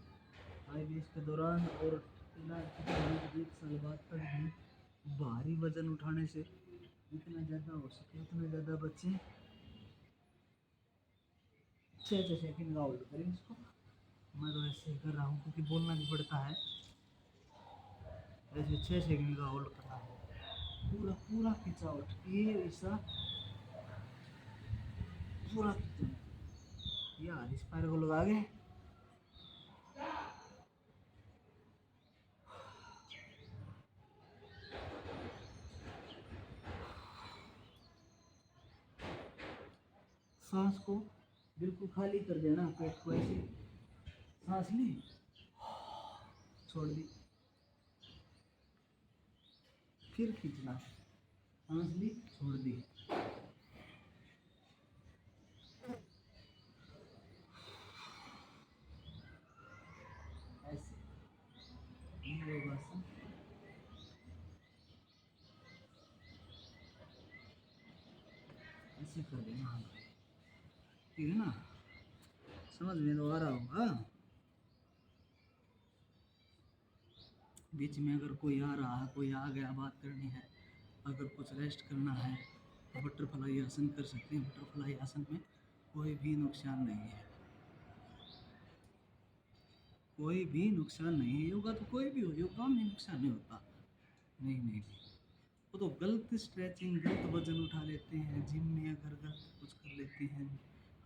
आईबीएस के दौरान और इलाज खत्म होने के 1 साल बाद तक भी भारी वज़न उठाने से जितना ज़्यादा हो सके उतना ज़्यादा बच्चे 6 सेकंड का होल्ड करें इसको। मैं तो ऐसे ही कर रहा हूँ क्योंकि बोलना भी पड़ता है। ऐसे 6 सेकंड का होल्ड करना है, पूरा पूरा खिंचावट, ये ऐसा पूरा खिंचावट, यार इस पैर को लगा के सांस को बिल्कुल खाली कर देना, पेट को ऐसे सांस ली, छोड़ दी, फिर खींचना, सांस ली, छोड़ दी। ऐसे ये योगासन, ऐसे कर देना हम, ठीक है ना, समझ में तो आ रहा होगा। बीच में अगर कोई आ रहा है, कोई आ गया, बात करनी है, अगर कुछ रेस्ट करना है तो बटरफ्लाई आसन कर सकते हैं। बटरफ्लाई आसन में कोई भी नुकसान नहीं है, कोई भी नुकसान नहीं है। योगा तो कोई भी हो, योगा में नुकसान नहीं होता। नहीं नहीं नहीं, वो तो गलत स्ट्रेचिंग, गलत वजन उठा लेते हैं जिम में, अगर गलत कुछ कर लेते हैं।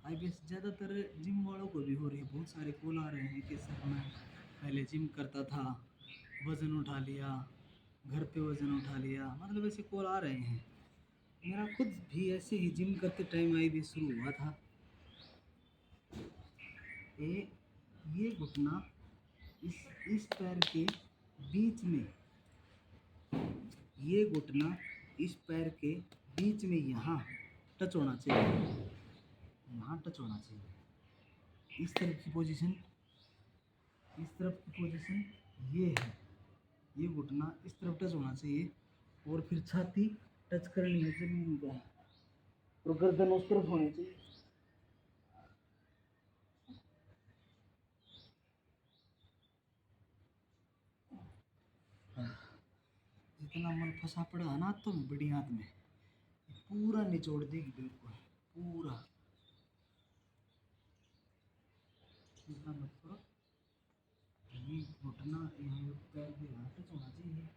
आईबीएस ज़्यादातर जिम वालों को भी हो रही है। बहुत सारे कॉल आ रहे हैं कि सर मैं पहले जिम करता था, वज़न उठा लिया, घर पे वज़न उठा लिया, मतलब ऐसे कॉल आ रहे हैं। मेरा खुद भी ऐसे ही जिम करते टाइम आईबीएस शुरू हुआ था। ये ये घुटना इस पैर के बीच में, ये घुटना इस पैर के बीच में यहाँ टच होना चाहिए, यहाँ टच होना चाहिए। इस तरफ की पोजीशन, इस तरफ की पोजीशन ये है, ये घुटना इस तरफ टच होना चाहिए और फिर छाती टच करनी है जमीन को, और गर्दन उस तरफ होनी चाहिए। जितना मल फंसा पड़ा है ना हाथों में, बड़ी हाथ में, पूरा निचोड़ देगी बिल्कुल, पूरा। चिंता मत करो, ये घुटना यहाँ पैर के यहाँ टच होना चाहिए।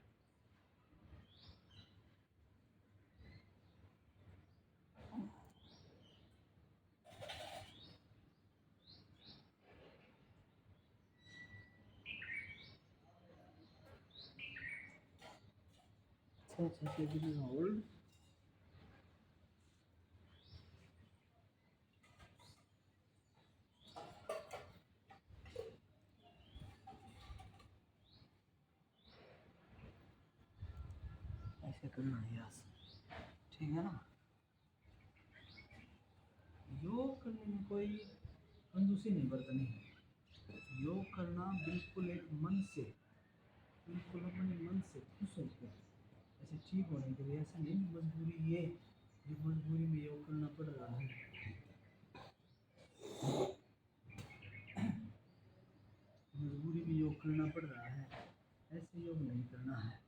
छः सेकंड होल्ड, ऐसे करना है यहाँ से, ठीक है ना। योग करने में कोई कंजूसी नहीं बरतनी है। योग करना बिल्कुल एक मन से, बिल्कुल अपने मन से खुश होकर, ऐसे ठीक होने के लिए, ऐसा नहीं मजबूरी, ये जो मजबूरी में योग करना पड़ रहा है, मजबूरी में योग करना पड़ रहा है, ऐसे योग नहीं करना है।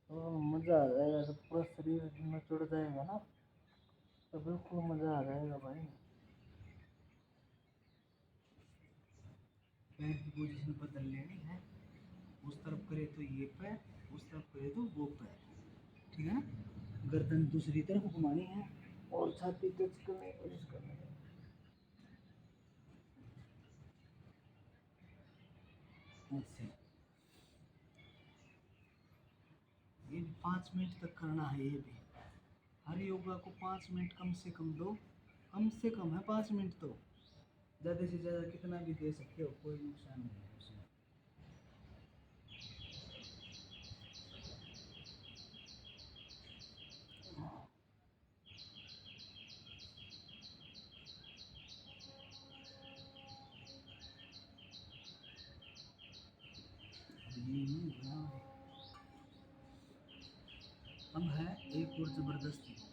तो मज़ा आ जाएगा, तो पूरा शरीर में चढ़ जाएगा ना, तो बिल्कुल मज़ा आ जाएगा भाई। पैर की पोजीशन बदल लेनी है, उस तरफ करे तो ये पैर, उस तरफ करे तो वो पैर, ठीक है ना। गर्दन दूसरी तरफ घुमानी है और छाती टच करने की कोशिश करनी है। ऐसे ये 5 मिनट तक करना है। ये भी हर योगा को 5 मिनट कम से कम दो। कम से कम है 5 मिनट, तो ज़्यादा से ज़्यादा कितना भी दे सकते हो, कोई नुकसान नहीं है उसमें। ये नहीं हुआ। अब है एक और ज़बरदस्त योगा।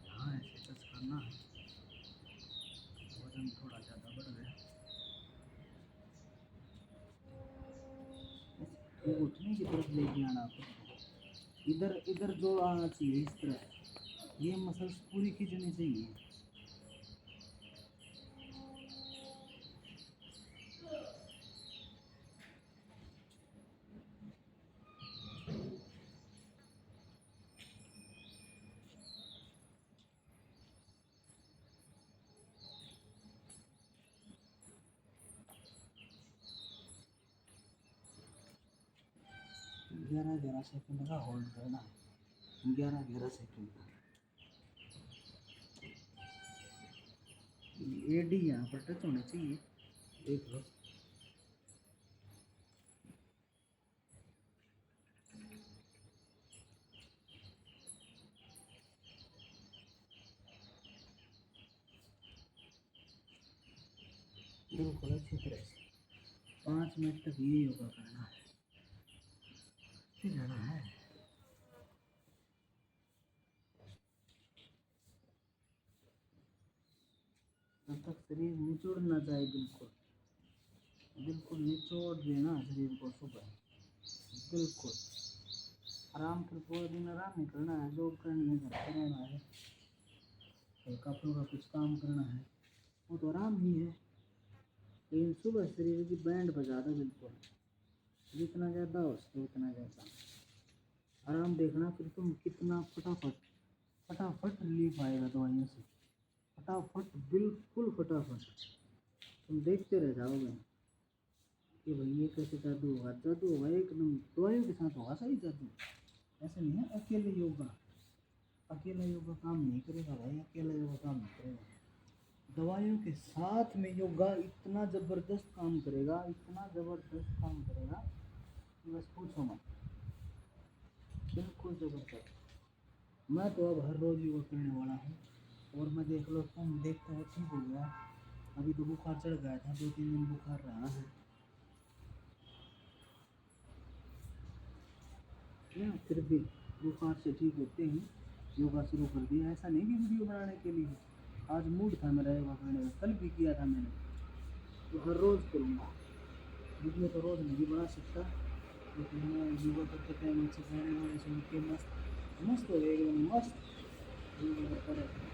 हाँ ऐसे टच करना है, वजन थोड़ा ज़्यादा बढ़ गया। ऐसे घुटने की तरफ लेके आना खुद को। इधर इधर जो आना चाहिए इस तरफ, ये मसल्स पूरी खींचनी चाहिए। ग्यारह 11 सेकंड का होल्ड करना है, 11 11 सेकंड का। एडी यहाँ पर टच होना चाहिए, देख लो। बिल्कुल अच्छी तरह से 5 मिनट तक ये योगा करना है, फिर जाना है। तब तक शरीर निचोड़ ना जाए, बिल्कुल बिल्कुल निचोड़ देना शरीर को सुबह, बिल्कुल आराम। फिर पूरा दिन आराम नहीं करना है, जॉब करनी है, घर पे रहना है, हल्का फुल्का कुछ काम करना है, वो तो आराम ही है। लेकिन सुबह शरीर की बैंड बजा दो बिल्कुल, जितना ज़्यादा हो सके उतना ज़्यादा आराम। देखना फिर तुम कितना फटाफट फटाफट रिलीफ आएगा दवाइयों से, फटाफट बिल्कुल फटाफट। तुम देखते रह जाओगे कि भाई ये कैसे जादू होगा। जादू होगा एकदम, दवाइयों के साथ होगा सही जादू। ऐसे नहीं है अकेले योगा, अकेला योगा काम नहीं करेगा भाई, अकेला योगा काम नहीं करेगा। दवाइयों के साथ में योगा इतना ज़बरदस्त काम करेगा, इतना ज़बरदस्त काम करेगा कि बस पूछो मत, बिल्कुल ज़बरदस्त। मैं तो अब हर रोज़ योगा करने वाला हूँ, और मैं देख लो तुम देखते हो ठीक हो गया। अभी तो बुखार चढ़ गया था, 2 3 दिन बुखार रहा है ना, फिर भी बुखार से ठीक होते ही योगा शुरू कर दिया। ऐसा नहीं कि वीडियो बनाने के लिए, आज मूड था मेरा योगा करने का, कल भी किया था मैंने, तो हर रोज़ करूँगा। वीडियो तो रोज़ नहीं बना सकता, लेकिन मैं योगा करते टाइम अच्छे गाने वाने सुन के मस्त मस्त हो गया, एकदम मस्त योगा करता रहता हूँ।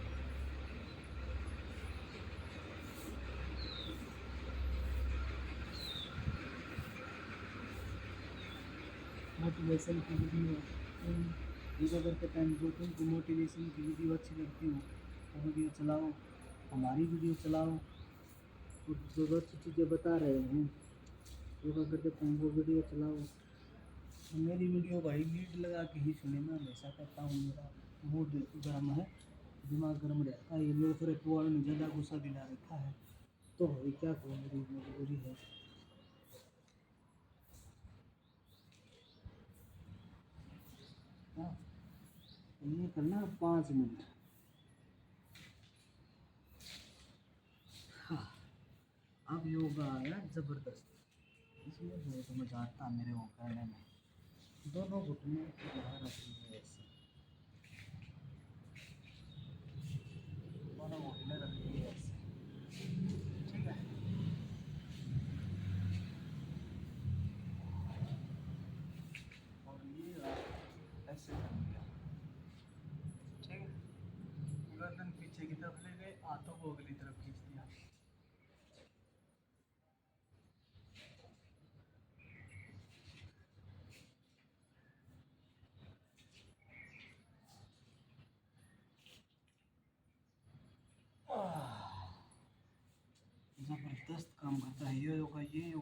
मोटिवेशन की वीडियो, योगा करते टाइम जो तुमको मोटिवेशन की वीडियो अच्छी लगती हो वो वीडियो चलाओ, हमारी वीडियो चलाओ। और जो अच्छी चीज़ें बता रहे हैं योगा करते टाइम वो वीडियो चलाओ। मेरी वीडियो भाई लीड लगा के ही सुने, मैं हमेशा कहता हूँ मेरा मूड गर्म है, दिमाग गर्म रहता है। ये मेरे थोड़े पुआल ने ज़्यादा गुस्सा दिला रखा है, तो भाई क्या करूँ, मेरी मजबूरी है। हाँ ये करना 5 मिनट। हाँ अब योगा आया ज़बरदस्त, इसमें बहुत मज़ा आता मेरे को करने में। दोनों घुटने बाहर रखी है ऐसे, दोनों घुटने रखी है ऐसे, ठीक है। और ये ऐसे कर लिया, ठीक है। गर्दन पीछे की तरफ ले गए, हाथों को अगली तरफ खींच दिया।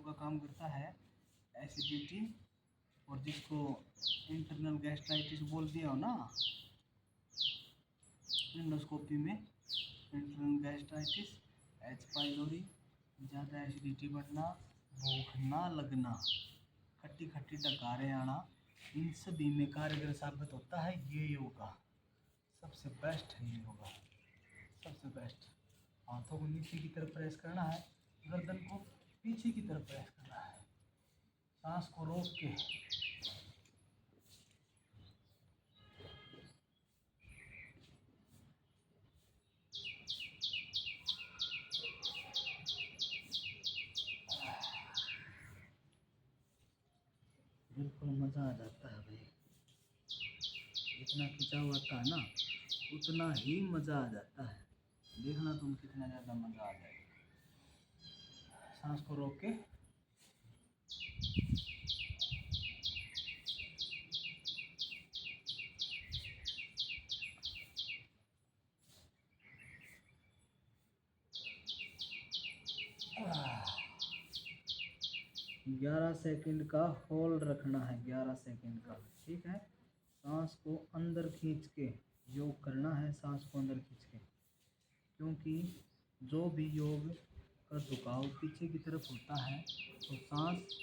का काम करता है एसिडिटी, और जिसको इंटरनल गैस्ट्राइटिस बोल दिया हो ना एंडोस्कोपी में, इंटरनल गैस्ट्राइटिस, एच पाइलोरी, ज़्यादा एसिडिटी बढ़ना, भूख ना लगना, खट्टी खट्टी डकारें आना, इन सभी में कारगर साबित होता है ये योगा। सबसे बेस्ट है ये योगा, सबसे बेस्ट। हाथों को नीचे की तरफ प्रेस करना है, गर्दन को पीछे की तरफ प्रेस करना है, सांस को रोक के। बिल्कुल मज़ा आ जाता है भाई, इतना खिंचा हुआ था ना उतना ही मज़ा आ जाता है। देखना तुम कितना ज़्यादा मज़ा आ जाएगा। सांस को रोक के ग्यारह सेकंड का होल्ड रखना है, 11 सेकंड का, ठीक है। सांस को अंदर खींच के योग करना है, सांस को अंदर खींच के, क्योंकि जो भी योग का झुकाव पीछे की तरफ होता है तो सांस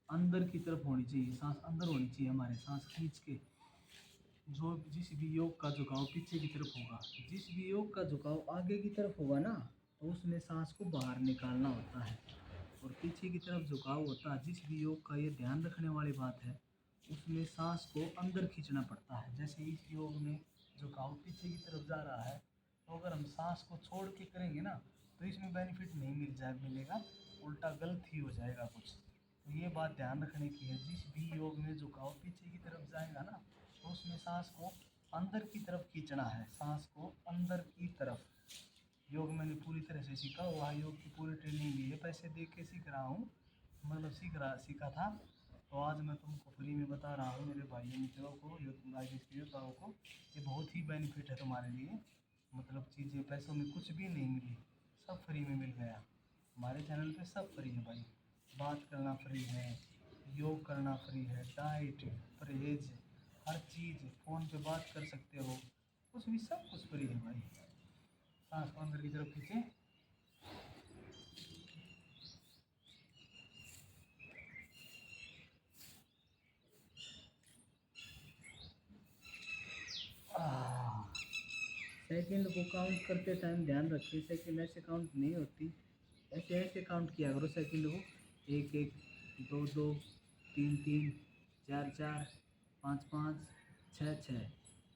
अंदर की तरफ होनी चाहिए, सांस अंदर होनी चाहिए हमारे, सांस खींच के। जो जिस भी योग का झुकाव पीछे की तरफ होगा, जिस भी योग का झुकाव आगे की तरफ होगा ना, तो उसमें सांस को बाहर निकालना होता है, और पीछे की तरफ झुकाव होता है जिस भी योग का, ये ध्यान रखने वाली बात है, उसमें सांस को अंदर खींचना पड़ता है। जैसे इस योग में झुकाव पीछे की तरफ जा रहा है, तो अगर हम सांस को छोड़ के करेंगे ना तो इसमें बेनिफिट नहीं मिलेगा, उल्टा गलत ही हो जाएगा कुछ। तो ये बात ध्यान रखने की है, जिस भी योग में झुकाव पीछे की तरफ जाएगा ना तो उसमें सांस को अंदर की तरफ खींचना है, सांस को अंदर की तरफ। योग मैंने पूरी तरह से सीखा हुआ है, योग की पूरी ट्रेनिंग ली है, पैसे दे के सीख रहा हूँ, मतलब सीखा था। तो आज मैं तुमको फ्री में बता रहा हूँ मेरे भाइयों मित्रों को, योद्धाओं को, ये बहुत ही बेनिफिट है तुम्हारे लिए। मतलब चीज़ें पैसों में कुछ भी नहीं मिली, सब फ्री में मिल गया। हमारे चैनल पे सब फ्री है भाई, बात करना फ्री है, योग करना फ्री है, डाइट, परहेज, हर चीज़ फ़ोन पे बात कर सकते हो, कुछ भी सब कुछ फ्री है भाई। सांस को अंदर की तरफ खींचे, सेकंड को काउंट करते टाइम ध्यान रखिए, सेकंड ऐसे काउंट नहीं होती, ऐसे ऐसे काउंट किया करो सेकंड को, 1 1, 2 2, 3 3, 4 4, 5 5, 6 6।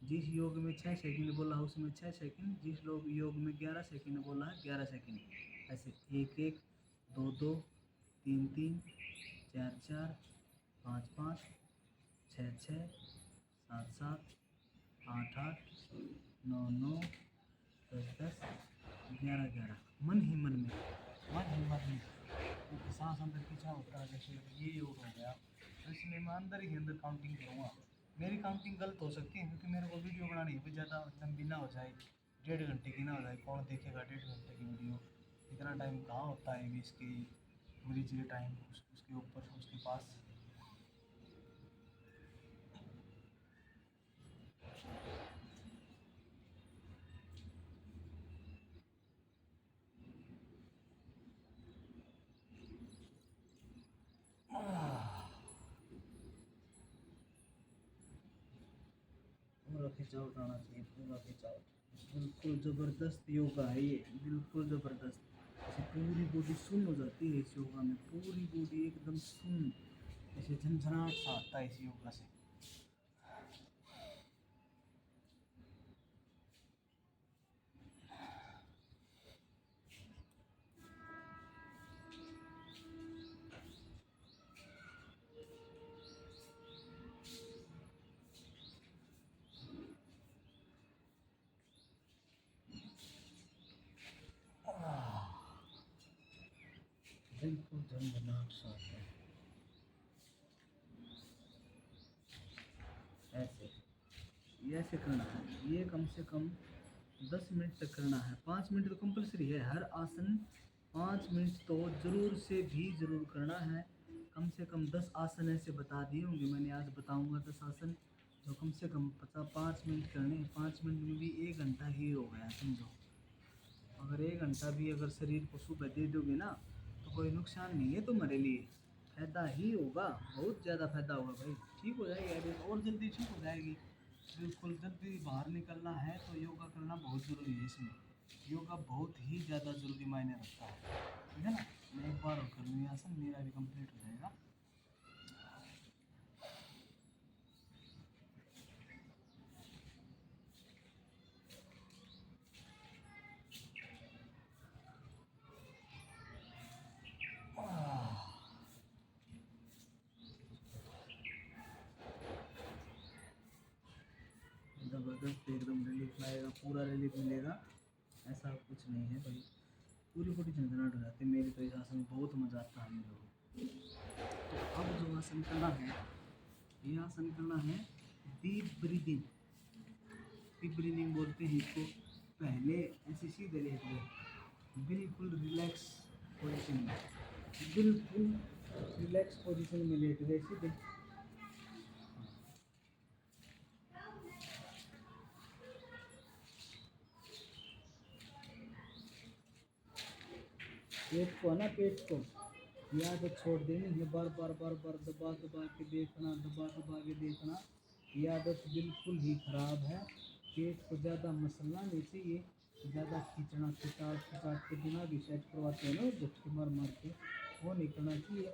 जिस योग में 6 सेकंड बोला है उसमें 6 सेकंड, जिस योग में 11 सेकंड बोला है 11 सेकंड। ऐसे 1 1, 2 2, 3 3, 4 4, 5 5, 6 6, 7 7, 8 8, 9 9, 10 10, 11 11, मन ही मन में, मन ही मन में, क्योंकि सांस अंदर खींचा होता है। जैसे ये योग हो गया, तो इसमें मैं अंदर ही अंदर काउंटिंग करूँगा। मेरी काउंटिंग गलत हो सकती है क्योंकि मेरे को वीडियो बनानी है, ज़्यादा लंबी ना हो जाए, 1.5 घंटे की ना हो जाए, कौन देखेगा 1.5 घंटे की वीडियो, इतना टाइम कहाँ होता है भी इसकी मरीज के टाइम उसके ऊपर उसके पास। पूरा खिंचाव उठाना चाहिए, पूरा खिंचाव, बिल्कुल ज़बरदस्त योगा है ये, बिल्कुल ज़बरदस्त। ऐसे पूरी बॉडी सुन्न हो जाती है इस योगा में, पूरी बॉडी एकदम सुन्न, ऐसे झंझनाहट सा आता है इस योगा से। बिल्कुल झंझनाहट सा आता है। ऐसे ये ऐसे करना है, ये कम से कम 10 मिनट तक करना है, 5 मिनट तो कंपलसरी है। हर आसन 5 मिनट तो ज़रूर से भी ज़रूर करना है। कम से कम 10 आसन ऐसे बता दिए होंगे मैंने, आज बताऊंगा 10 आसन जो कम से कम 5 मिनट करने हैं। 5 मिनट में भी 1 घंटा ही हो गया समझो। अगर 1 घंटा भी अगर शरीर को सुबह दे दोगे ना तो कोई नुकसान नहीं है तुम्हारे लिए, फ़ायदा ही होगा, बहुत ज़्यादा फ़ायदा होगा भाई। ठीक हो जाएगी अभी और जल्दी ठीक हो जाएगी। बिल्कुल जल्दी बाहर निकलना है तो योगा करना बहुत ज़रूरी है। इसमें योगा बहुत ही ज़्यादा ज़रूरी मायने रखता है, ठीक है ना। मैं एक बार और कर लूँ आसन, मेरा भी कंप्लीट हो जाएगा। ज़बरदस्त एकदम रिलीफ आएगा, पूरा रिलीफ मिलेगा। ऐसा कुछ नहीं है भाई, पूरी पूरी झंझनाहट हो जाती है मेरी तो। इस आसन में बहुत मज़ा आता है मेरे को। तो अब जो आसन करना है, ये आसन करना है डीप ब्रीदिंग। डीप ब्रीदिंग बोलते हैं इसको। पहले ऐसे सीधे लेट गए, बिल्कुल रिलैक्स पोजीशन में, बिल्कुल रिलैक्स पोजीशन में लेट गए सीधे। पेट को है ना, पेट को ये आदत छोड़ देनी है। बार बार बार बार दबा दबा के देखना, दबा दबा के देखना, ये आदत बिल्कुल ही ख़राब है। पेट को ज़्यादा मसलना नहीं चाहिए, ज़्यादा खींचना, खिंचाव खिंचाव के दिमाग भी सेट करवाते हैं ना झटके मार मार के, वो नहीं करना चाहिए।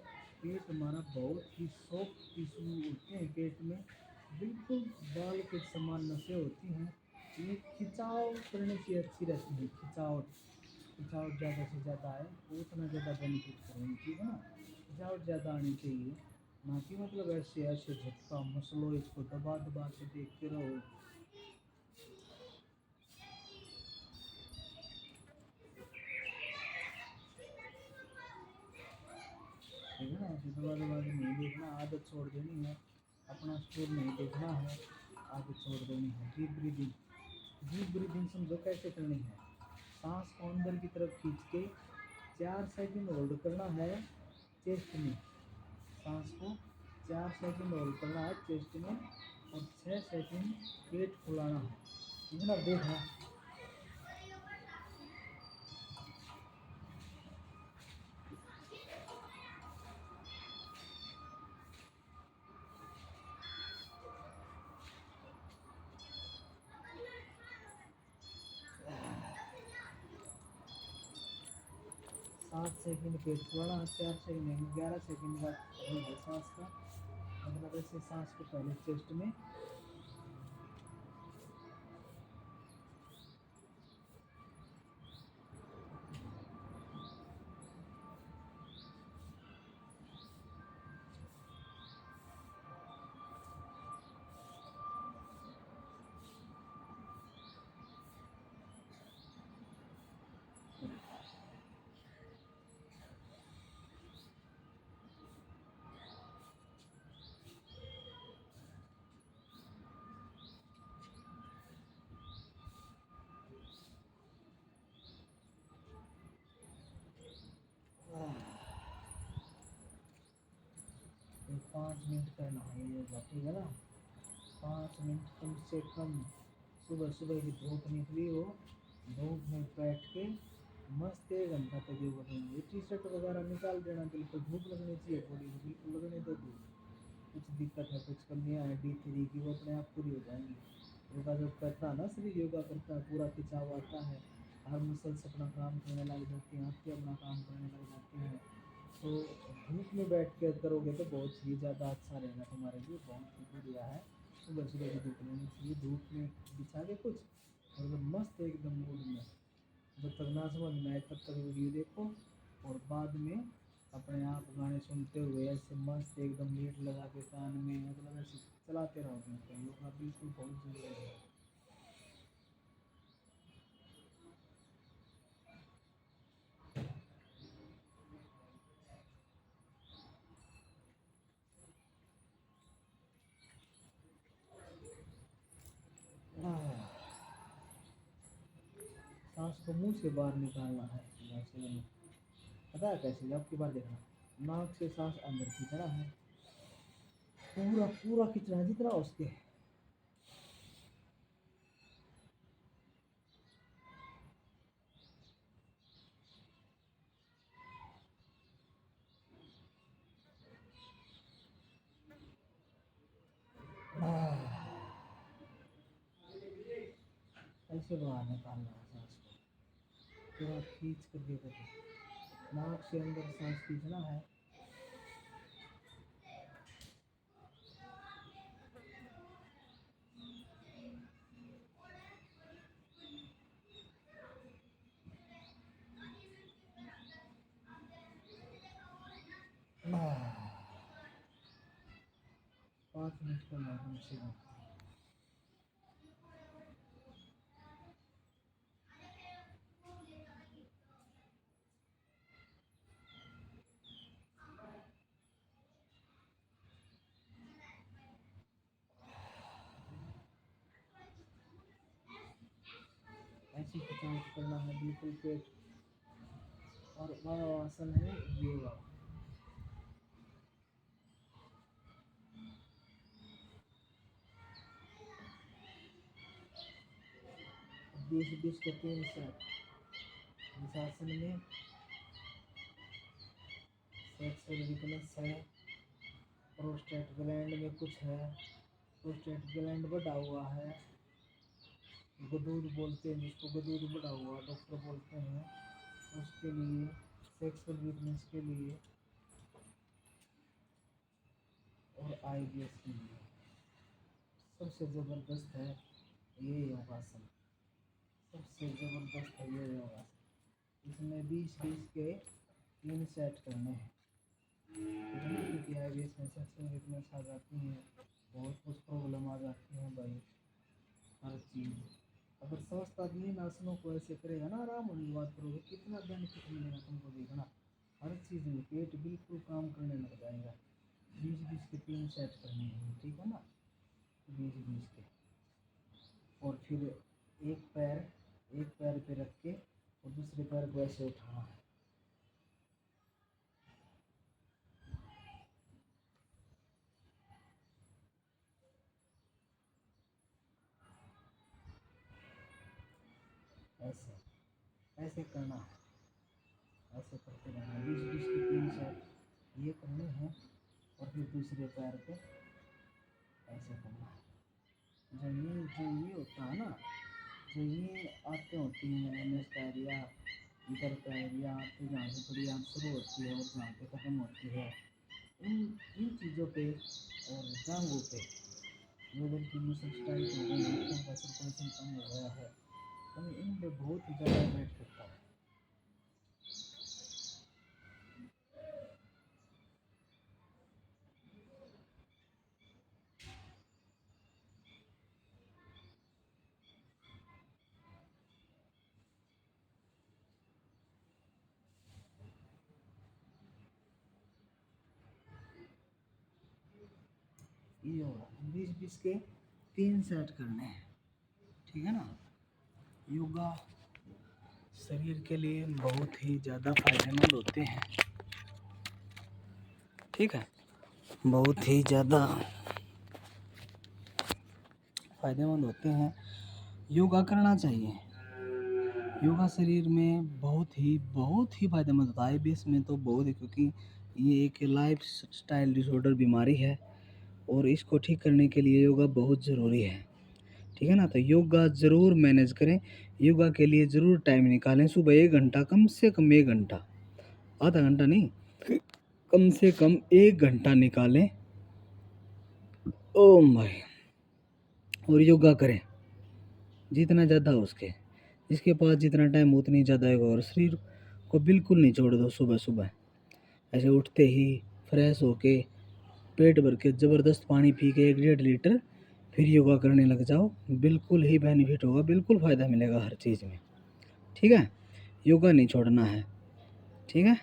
पेट हमारा बहुत ही सॉफ्ट टिश्यू होते हैं पेट में, बिल्कुल बाल के समान नसें होती हैं। ये खिंचाव करने से अच्छी रहती है। खिंचाव खिंचावट ज़्यादा से ज़्यादा है तो उतना ज़्यादा बेनिफिट करेंगे, ठीक है ना। खिंचावट ज़्यादा आनी चाहिए, ना कि मतलब ऐसे ऐसे झटका मसलो, इसको दबा दबा के देखते रहो। ठीक है ना, ऐसे दबा दबा के नहीं देखना, आदत छोड़ देनी है। अपना स्टोर नहीं देखना है, आदत छोड़ देनी है। डीप ब्रीदिंग, डीप ब्रीदिंग समझो कैसे करनी है। सांस को अंदर की तरफ खींच के 4 सेकंड होल्ड करना है चेस्ट में। सांस को 4 सेकंड होल्ड करना है चेस्ट में और 6 सेकंड पेट फुलाना है। इतना देखना। 7 सेकंड पेट फुलाना, 4 सेकंड 11 सेकंड का होल्ड है सांस का। मतलब ऐसे सांस को पहले चेस्ट में, तो 5 मिनट करना है योगा, ठीक है ना। 5 मिनट कम से कम। सुबह सुबह की धूप निकली हो, धूप में बैठ के मस्त 1 घंटा तक योगा करना। ये टी शर्ट वगैरह निकाल देना, बिल्कुल धूप लगनी चाहिए बॉडी को, बिल्कुल लगने दो धूप। कुछ दिक्कत है, कुछ कमियाँ हैं D3 की, वो अपने आप पूरी हो जाएंगी। योगा जब करता है ना, शरीर योगा करता है, पूरा खिंचाव आता है, हर मसल्स अपना काम करने लग जाती हैं, हड्डियाँ अपना काम करने लग जाती हैं। तो धूप में बैठ के करोगे तो बहुत ही ज़्यादा अच्छा रहेगा तुम्हारे लिए, बहुत ही बढ़िया है। सुबह सुबह की धूप लेनी चाहिए, धूप में बिछा के कुछ और एकदम मस्त एकदम मूड में। जब तक ना समझ में आए तब तक वीडियो देखो और बाद में अपने आप गाने सुनते हुए ऐसे मस्त एकदम लीड लगा के कान में, मतलब ऐसे चलाते रहोगे तो योगा बिल्कुल बहुत ज़रूरी है। सांस को मुंह से बाहर निकालना है, जैसे पता है कैसे? अब की बार देखना, नाक से सांस अंदर खींचना है, पूरा पूरा खींचना है जितना उसके। ऐसे बाहर निकालना है सांस को, पूरा खींच करके करके नाक से अंदर सांस खींचना है। आह, 5 मिनट करना है कम से कम। ऐसी खिंचाव करना है बिल्कुल पेट। और वह आसन है योगा। 20-20 के 3 सेट। इस आसन में सेक्सुअल वीकनेस है, प्रोस्टेट ग्लैंड में कुछ है, प्रोस्टेट ग्लैंड बढ़ा हुआ है, गदूद बोलते हैं जिसको, गदूद बढ़ा हुआ डॉक्टर बोलते हैं, उसके लिए, सेक्सुअल वीकनेस के लिए और आईबीएस के लिए सबसे ज़बरदस्त है ये योगासन। सबसे ज़बरदस्त है ये योगासन। इसमें 20-20 के 3 सेट करने हैं, क्योंकि आईबीएस में सेक्सुअल वीकनेस आ जाती है, बहुत कुछ प्रॉब्लम आ जाती है भाई, हर चीज़। अगर स्वस्थ आदमी इन आसनों को ऐसे करेगा ना, आराम होने की बात करोगे, कितना बेनिफिट मिलेगा तुमको देखना। हर चीज़ में पेट बिल्कुल काम करने लग जाएगा। 20-20 के 3 सेट करने हैं, ठीक है ना? 20-20 के। और फिर एक पैर पे रख के और दूसरे पैर को ऐसे उठाना है। ऐसे ऐसे करना है, ऐसे करते रहना। 20-20 के 3 सेट ये करने हैं और फिर दूसरे पैर पे ऐसे करना है। जो ये होता है ना, जो ये आते होती हैं एनेस्थेरिया, इधर का एरिया आपके जहाँ से थोड़ी आँख शुरू होती है और जहाँ पे ख़त्म होती है, इन इन चीज़ों पे और जांघों पे इधर की मसल्स टाइट हो गई है, खून का सर्कुलेशन कम हो गया है, तो इन पे बहुत ही ज़्यादा इफेक्ट करता है। ये होगा 20-20 के 3 सेट करने हैं, ठीक है ना? योगा शरीर के लिए बहुत ही ज़्यादा फायदेमंद होते हैं, ठीक है? बहुत ही ज़्यादा फायदेमंद होते हैं, योगा करना चाहिए। योगा शरीर में बहुत ही फायदेमंद होता है। आईबीएस में तो बहुत ही, क्योंकि ये एक लाइफ स्टाइल डिसऑर्डर बीमारी है और इसको ठीक करने के लिए योगा बहुत ज़रूरी है, ठीक है ना? तो योगा ज़रूर मैनेज करें, योगा के लिए ज़रूर टाइम निकालें। सुबह 1 घंटा, कम से कम 1 घंटा, आधा घंटा नहीं, कम से कम 1 घंटा निकालें। ओ भाई, और योगा करें जितना ज़्यादा हो सके, जिसके पास जितना टाइम उतनी ज़्यादा होगा। और शरीर को बिल्कुल नहीं छोड़ दो। सुबह सुबह ऐसे उठते ही फ्रेश होके पेट भर के ज़बरदस्त पानी पी के 1-1.5 लीटर फिर योगा करने लग जाओ, बिल्कुल ही बेनिफिट होगा, बिल्कुल फ़ायदा मिलेगा हर चीज़ में, ठीक है? योगा नहीं छोड़ना है, ठीक है?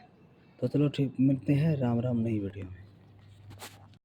तो चलो ठीक, मिलते हैं। राम राम नई वीडियो में।